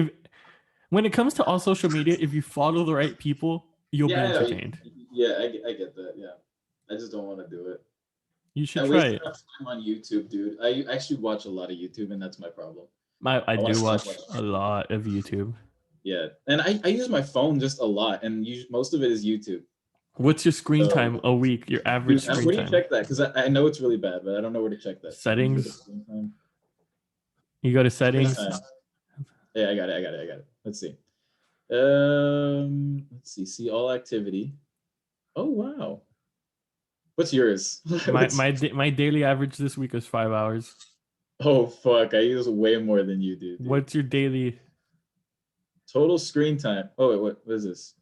when it comes to all social media, if you follow the right people, you'll be entertained. Yeah, I get that. Yeah, I just don't want to do it. You should try it. I'm on YouTube, dude. I actually watch a lot of YouTube, and that's my problem. I do watch a lot of YouTube. Yeah, and I use my phone just a lot, and most of it is YouTube. What's your screen time a week? Your average screen time? Where do you check that? Because I know it's really bad, but I don't know where to check that. Settings. You go to settings. Yeah, I got it. Let's see. Let's see. See all activity. Oh wow. What's yours? My daily average this week is 5 hours. Oh fuck! I use way more than you do. Dude. What's your daily total screen time? Oh wait, what is this?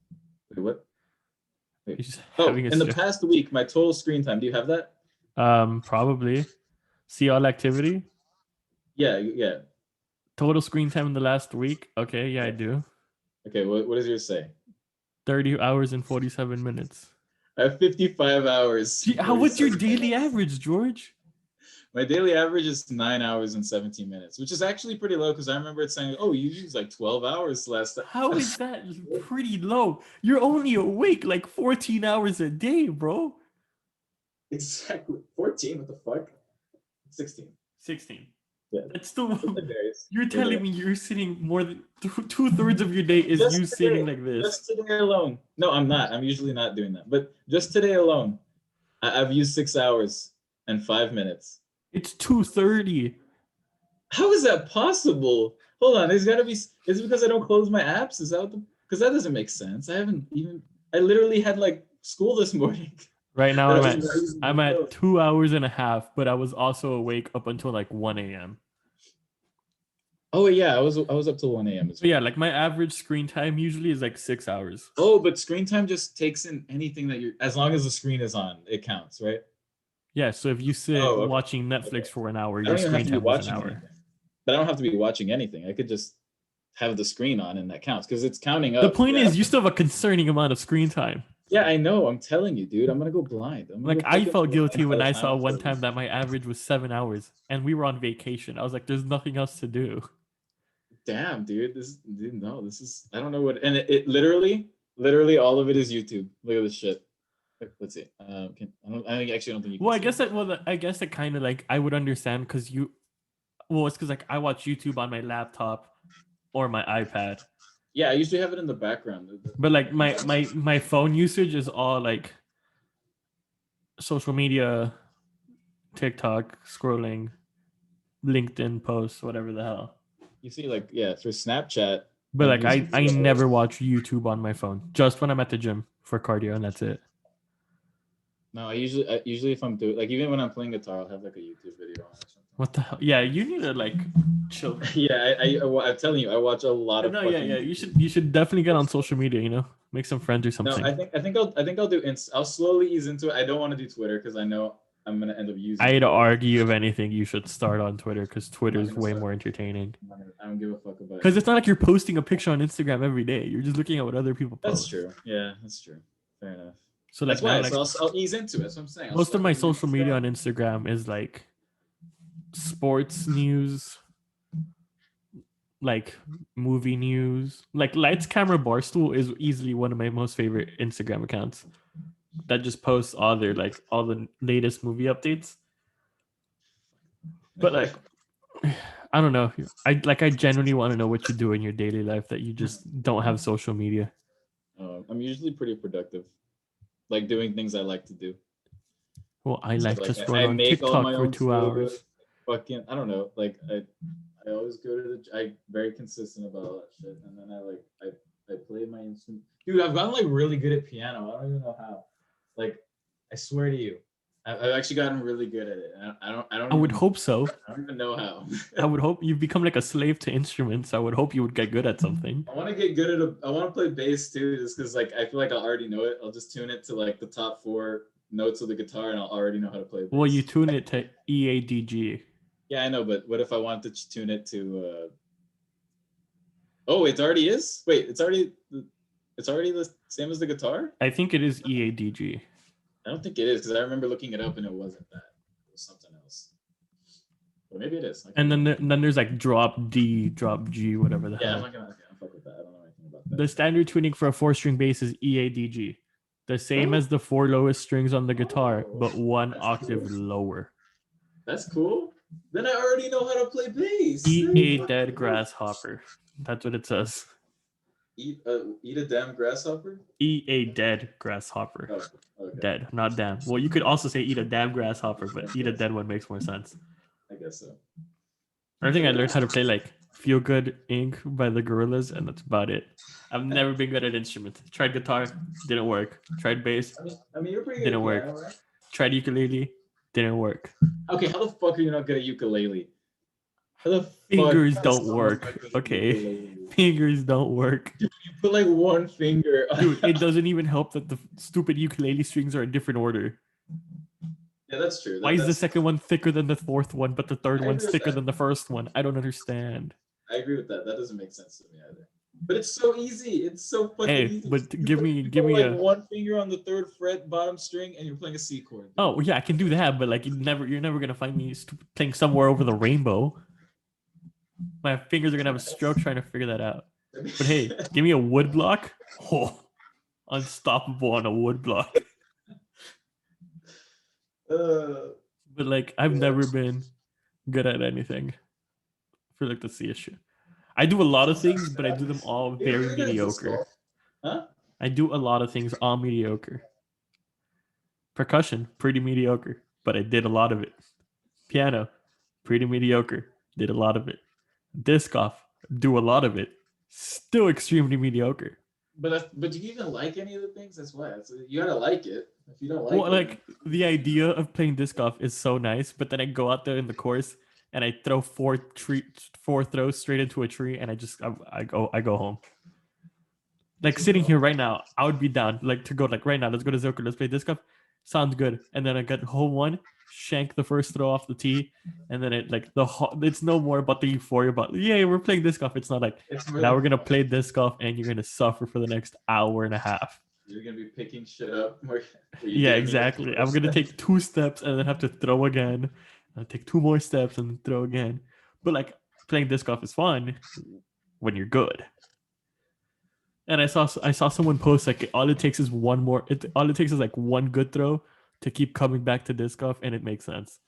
Wait, what? Wait. Oh, in the past week, my total screen time. Do you have that? Probably. See all activity. Yeah. Total screen time in the last week. Okay, yeah, I do. Okay, what does yours say? 30 hours and 47 minutes. I have 55 hours. What's your daily average, George? My daily average is 9 hours and 17 minutes, which is actually pretty low because I remember it saying, oh, you used like 12 hours last time. How is that pretty low? You're only awake like 14 hours a day, bro. Exactly. 14? What the fuck? 16. 16. Yeah. It's still. You're telling me you're sitting more than 2/3 of your day is just you sitting like this. Just today alone. No, I'm not. I'm usually not doing that. But just today alone, I've used 6 hours and 5 minutes. It's 2:30. How is that possible? Hold on. There's got to be. Is it because I don't close my apps? Is that because that doesn't make sense? I literally had like school this morning. Right now I'm at 2 hours and a half, but I was also awake up until like 1 a.m. Oh yeah, I was up till 1 a.m. as well. Yeah, like my average screen time usually is like 6 hours. Oh, but screen time just takes in anything that as long as the screen is on, it counts, right? Yeah, so if you sit watching Netflix for an hour, your screen time is an hour. Anything. But I don't have to be watching anything. I could just have the screen on and that counts because it's counting up. The point is you still have a concerning amount of screen time. Yeah, I know. I'm telling you, dude. I'm going to go blind. I felt guilty when I saw one time that my average was 7 hours and we were on vacation. I was like, there's nothing else to do. Damn, dude. This is, I don't know what, and it literally all of it is YouTube. Look at this shit. Let's see. I actually don't think you can. Well, I guess it kind of like I would understand because it's because like I watch YouTube on my laptop or my iPad. Yeah, I usually have it in the background. But like my phone usage is all like social media, TikTok, scrolling, LinkedIn posts, whatever the hell. You see, like, yeah, through Snapchat, But like I never watch YouTube on my phone. Just when I'm at the gym for cardio, and that's it. No, I usually if I'm doing like even when I'm playing guitar, I'll have like a YouTube video on or something. What the hell? Yeah, you need to like chill. Yeah, I'm telling you, I watch a lot of. No, yeah. You should definitely get on social media. You know, make some friends or something. No, I think I'll do. I'll slowly ease into it. I don't want to do Twitter because I know I'm gonna end up using. I'd argue if anything, you should start on Twitter because Twitter is way more entertaining. I don't give a fuck about it. Because it's not like you're posting a picture on Instagram every day. You're just looking at what other people post. That's true. Yeah, that's true. Fair enough. So like, that's why so I'll ease into it. That's what I'm saying. Most of my social media on Instagram is like sports news, like movie news. Like Lights Camera Barstool is easily one of my most favorite Instagram accounts that just posts all the latest movie updates. But like, I don't know. I genuinely want to know what you do in your daily life that you just don't have social media. I'm usually pretty productive, like doing things I like to do. Well, I like to scroll on TikTok for 2 hours. Fucking, I don't know. Like I always go to I'm very consistent about all that shit, and then I play my instrument. Dude, I've gotten like really good at piano. I don't even know how. Like, I swear to you, I've actually gotten really good at it. I would hope so. I don't even know how. I would hope you've become like a slave to instruments. I would hope you would get good at something. I want to get good at I want to play bass too, just because like I feel like I already know it. I'll just tune it to like the top 4 notes of the guitar, and I'll already know how to play bass. Well, you tune it to EADG. Yeah, I know, but what if I wanted to tune it to? Oh, it already is. Wait, it's already the same as the guitar. I think it is EADG. I don't think it is because I remember looking it up and it wasn't that. It was something else. But maybe it is. And then there's like drop D, drop G, whatever the hell. Yeah, I'm not gonna fuck with that. I don't know anything about that. The standard tuning for a 4-string bass is EADG, the same as the 4 lowest strings on the guitar, but 1 octave lower. That's cool. Then I already know how to play bass. Eat a dead grasshopper. That's what it says. Eat a damn grasshopper? Eat a dead grasshopper. Oh, okay. Dead, not damn. Well, you could also say eat a damn grasshopper, but eat a dead one makes more sense. I guess so. I think I learned how to play like Feel Good Inc. by the Gorillaz, and that's about it. I've never been good at instruments. Tried guitar, didn't work. Tried bass, I mean you're pretty good didn't work. Piano, right? Tried ukulele, didn't work. Okay, how the fuck are you not good at ukulele? How the fingers don't work. Okay, fingers don't work. Dude, you put like 1 finger. Dude, it doesn't even help that the stupid ukulele strings are in different order. Yeah, that's true. Why is the second one thicker than the 4th one, but the 3rd one's thicker than the 1st one? I don't understand. I agree with that. That doesn't make sense to me either. But it's so easy. It's so fucking easy. But give me like 1 finger on the 3rd fret bottom string, and you're playing a C chord. Oh yeah, I can do that, but like you're never gonna find me playing Somewhere Over the Rainbow. My fingers are gonna have a stroke trying to figure that out. But hey, give me a wood block. Oh, unstoppable on a wood block. But like I've never been good at anything for like the C issue. I do a lot of things, but I do them all very mediocre. Huh? I do a lot of things all mediocre. Percussion, pretty mediocre, but I did a lot of it. Piano, pretty mediocre, did a lot of it. Disc golf, do a lot of it, still extremely mediocre. But do you even like any of the things? That's why you gotta like it. If you don't like well, like the idea of playing disc golf is so nice, but then I go out there in the course and I throw 4 throws straight into a tree, and I go home. Like sitting here right now, I would be down like to go like right now. Let's go to Zilker. Let's play disc golf. Sounds good. And then I got hole 1, shank the first throw off the tee, and then it's no more about the euphoria about yay, we're playing disc golf. It's not like now we're gonna play disc golf and you're gonna suffer for the next hour and a half. You're gonna be picking shit up. Yeah, exactly. I'm gonna take 2 steps and then have to throw again. I'll take 2 more steps and then throw again. But like playing disc golf is fun when you're good. And I saw someone post like all it takes is like 1 good throw to keep coming back to disc golf, and it makes sense.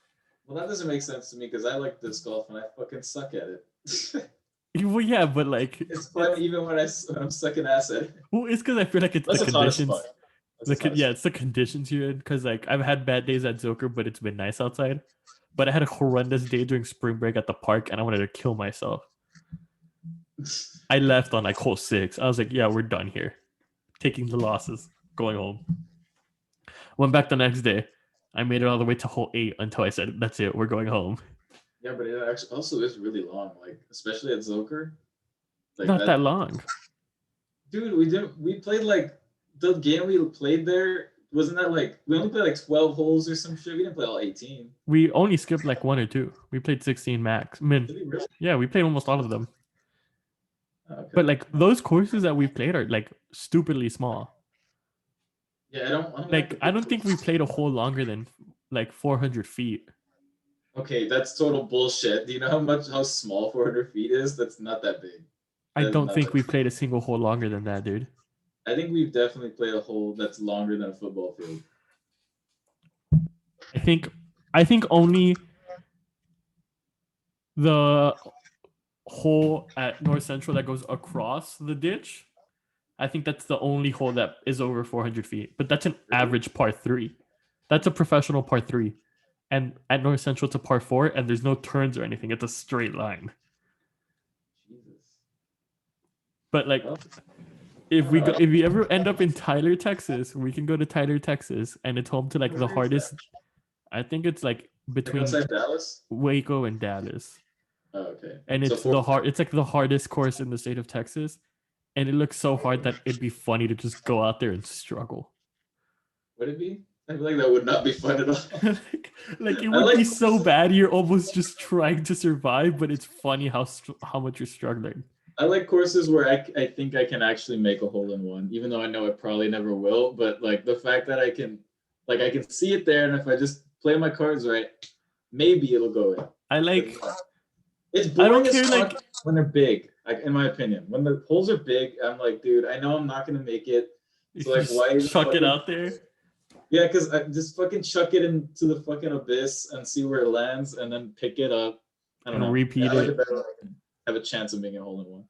Well, that doesn't make sense to me because I like disc golf and I fucking suck at it. Well, yeah, but like it's fun even when I'm sucking ass at it. Well, it's because I feel like it's the conditions. It's the conditions you're in. Because like I've had bad days at Zilker, but it's been nice outside. But I had a horrendous day during spring break at the park, and I wanted to kill myself. I left on like hole 6. I was like, yeah, we're done here. Taking the losses, going home. Went back the next day. I made it all the way to hole 8 until I said, that's it, we're going home. Yeah, but it actually also is really long, like especially at Zoker. Like Not that long. Dude, we played like the game we played there. Wasn't that like we only played like 12 holes or some shit? We didn't play all 18. We only skipped like 1 or 2. We played 16 max. Really? Yeah, we played almost all of them. Okay. But like those courses that we played are like stupidly small. Yeah, I don't think we played a hole longer than like 400 feet. Okay, that's total bullshit. Do you know how small 400 feet is? That's not that big. I don't think we played a single hole longer than that, dude. I think we've definitely played a hole that's longer than a football field. I think only the hole at North Central that goes across the ditch. I think that's the only hole that is over 400 feet. But that's an average par 3. That's a professional par 3. And at North Central, it's a par 4, and there's no turns or anything. It's a straight line. Jesus. But like, if we ever end up in Tyler, Texas, we can go to Tyler, Texas, and it's home to like the hardest. I think it's like between Dallas? Waco and Dallas. Oh, okay. And it's it's like the hardest course in the state of Texas, and it looks so hard that it'd be funny to just go out there and struggle. Would it be? I feel like that would not be fun at all. like it would be so bad. You're almost just trying to survive, but it's funny how much you're struggling. I like courses where I think I can actually make a hole in one, even though I know I probably never will. But like the fact that I can see it there, and if I just play my cards right, maybe it'll go in. It's boring as fuck when they're big. Like in my opinion, when the holes are big, I'm like, dude, I know I'm not gonna make it. So like, why chuck it out there? Yeah, because I just fucking chuck it into the fucking abyss and see where it lands, and then pick it up. I don't know. Repeat it. Have a chance of making a hole in one.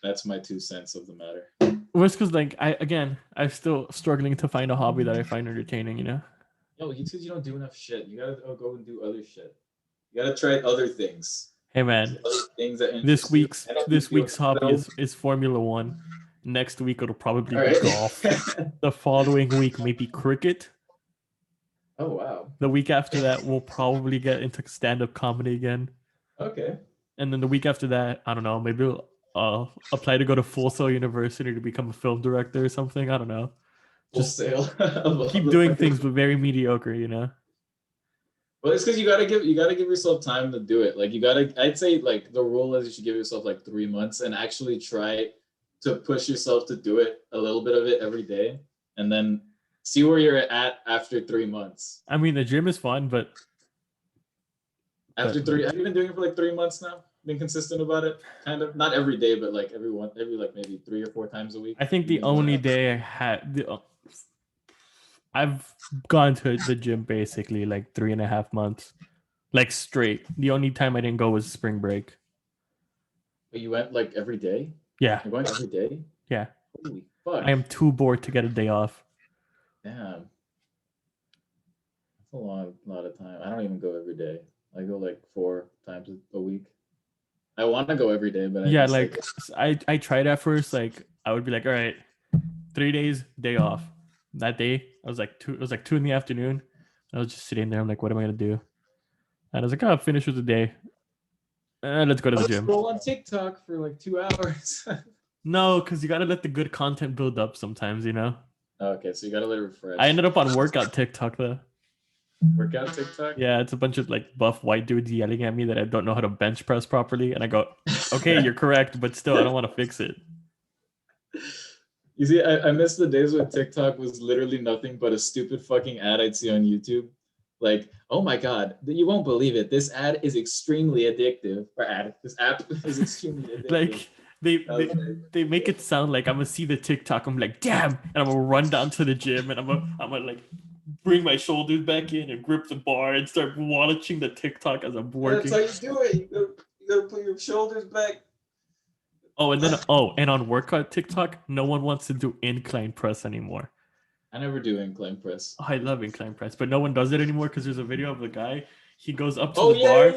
That's my 2 cents of the matter. Well, it's because like I'm still struggling to find a hobby that I find entertaining. You know. No, you don't do enough shit. You gotta go and do other shit. You gotta try other things. Hey man, things that this week's hobby is Formula 1. Next week it'll probably be golf. The following week maybe cricket. Oh wow. The week after that we'll probably get into stand-up comedy again. Okay. And then the week after that, I don't know, maybe I'll apply to go to Full Sail University to become a film director or something. I don't know. Just keep doing things, but very mediocre, you know. Well, it's because you gotta give yourself time to do it. Like I'd say like the rule is you should give yourself like 3 months and actually try to push yourself to do it, a little bit of it every day, and then see where you're at after 3 months. I mean, the gym is fun, but have you been doing it for like 3 months now? Been consistent about it? Kind of, not every day, but like every like maybe 3 or 4 times a week. I think the only day I had, I've gone to the gym basically like 3.5 months, like straight. The only time I didn't go was spring break. But you went like every day? Yeah. You're going every day? Yeah. Holy fuck. I am too bored to get a day off. Damn. That's a lot of time. I don't even go every day. I go like 4 times a week. I want to go every day, but I tried at first. Like I would be like, all right, 3 days, day off. That day, it was like 2 in the afternoon. I was just sitting there. I'm like, what am I gonna do? And I was like, oh, finish with the day. Let's go to the gym. Scroll on TikTok for like 2 hours. No, because you gotta let the good content build up sometimes, you know. Okay, so you gotta let it refresh. I ended up on workout TikTok though. Workout TikTok? Yeah, it's a bunch of like buff white dudes yelling at me that I don't know how to bench press properly, and I go, okay, you're correct, but still, I don't want to fix it. You see, I miss the days when TikTok was literally nothing but a stupid fucking ad I'd see on YouTube. Like, oh my god, you won't believe it. This ad is extremely addictive. This app is extremely addictive. Like they make it sound like I'm gonna see the TikTok. I'm like, damn, and I'm gonna run down to the gym and I'm gonna like bring my shoulders back in and grip the bar and start watching the TikTok as I'm working. That's how you do it. You gotta put your shoulders back. And on workout TikTok, no one wants to do incline press anymore. I never do incline press. Oh, I love incline press, but no one does it anymore because there's a video of the guy. He goes up to the bar,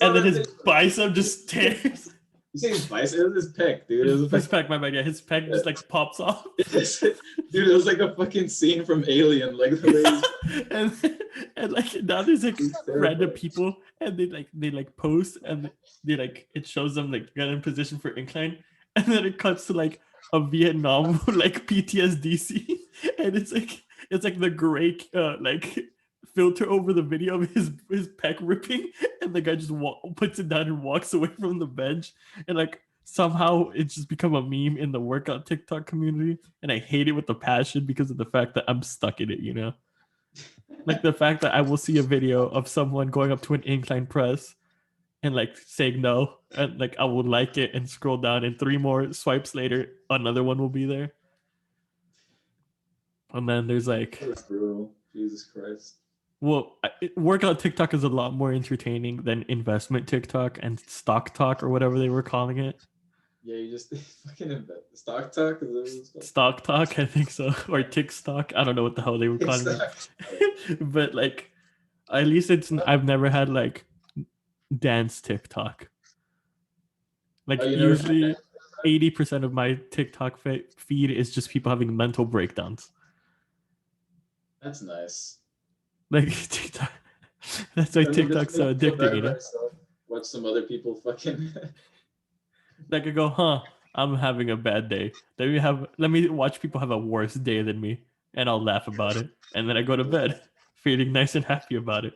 and then his bicep just tears. You say his bicep? It was his pec, dude. It was his pec, my bad. Yeah, his pec just like pops off. Dude, it was like a fucking scene from Alien, like the way and like now there's like random people and they post and they like it shows them like get in position for incline and then it cuts to like a Vietnam like PTSD scene and it's like the gray like filter over the video of his pec ripping and the guy just puts it down and walks away from the bench and like somehow it's just become a meme in the workout TikTok community and I hate it with a passion because of the fact that I'm stuck in it, you know? Like the fact that I will see a video of someone going up to an incline press and like saying no and like I will like it and scroll down and 3 more swipes later another one will be there. And then there's like Jesus Christ. Well, workout TikTok is a lot more entertaining than investment TikTok and stock talk or whatever they were calling it. Yeah, you just fucking invest. Stock talk? Stock talk, I think so. Or TikTok. I don't know what the hell they were calling it. But like, at least I've never had like dance TikTok. Like usually 80% of my TikTok feed is just people having mental breakdowns. That's nice. Like TikTok, that's why TikTok's so addicting, you know. Watch some other people fucking. Like I go, I'm having a bad day. Let me watch people have a worse day than me, and I'll laugh about it, and then I go to bed, feeling nice and happy about it.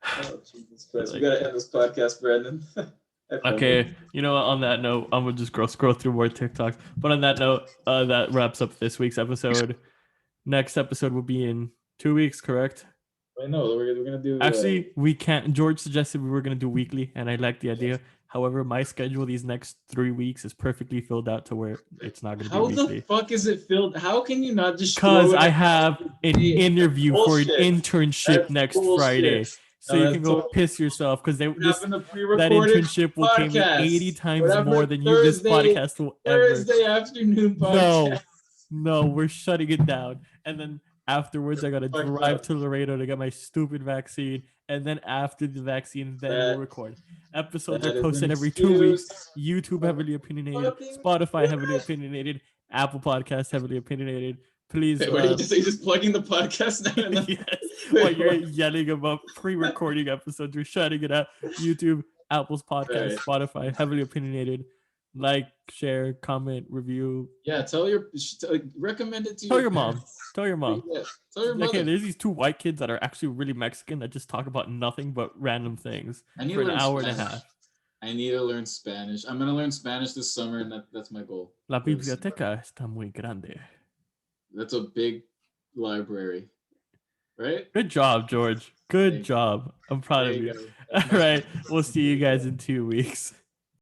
Oh, Jesus Christ. We gotta end this podcast, Brandon. Okay, you know what? On that note, I'm gonna just scroll through more TikToks. But on that note, that wraps up this week's episode. Next episode will be in 2 weeks, correct? I know we're gonna do. Actually, we can't. George suggested we were gonna do weekly, and I like the idea. However, my schedule these next 3 weeks is perfectly filled out to where it's not gonna be weekly. How the fuck is it filled? How can you not just? Because I have an interview for an internship next Friday. So you can go piss yourself because that internship will pay me 80 times more than this podcast will ever. Thursday afternoon podcast. No, we're shutting it down. And then afterwards, I got to drive to Laredo to get my stupid vaccine. And then after the vaccine, then we'll record. Episodes are posted every 2 weeks. YouTube heavily opinionated. Spotify heavily opinionated. Apple Podcasts heavily opinionated. Please. Wait, what did you say? Just plugging the podcast now? Yes. While you're yelling about pre-recording episodes, you're shutting it out. YouTube, Apple's Podcast, Spotify heavily opinionated. Like, share, comment, review. Yeah, recommend it to your mom. Tell your mom. Yeah, tell your mother. Okay, there's these 2 white kids that are actually really Mexican that just talk about nothing but random things for an hour and a half. I need to learn Spanish. I'm gonna learn Spanish this summer, and that's my goal. La biblioteca está muy grande. That's a big library, right? Good job, George. Good job. I'm proud of you. All right, we'll see you guys in 2 weeks.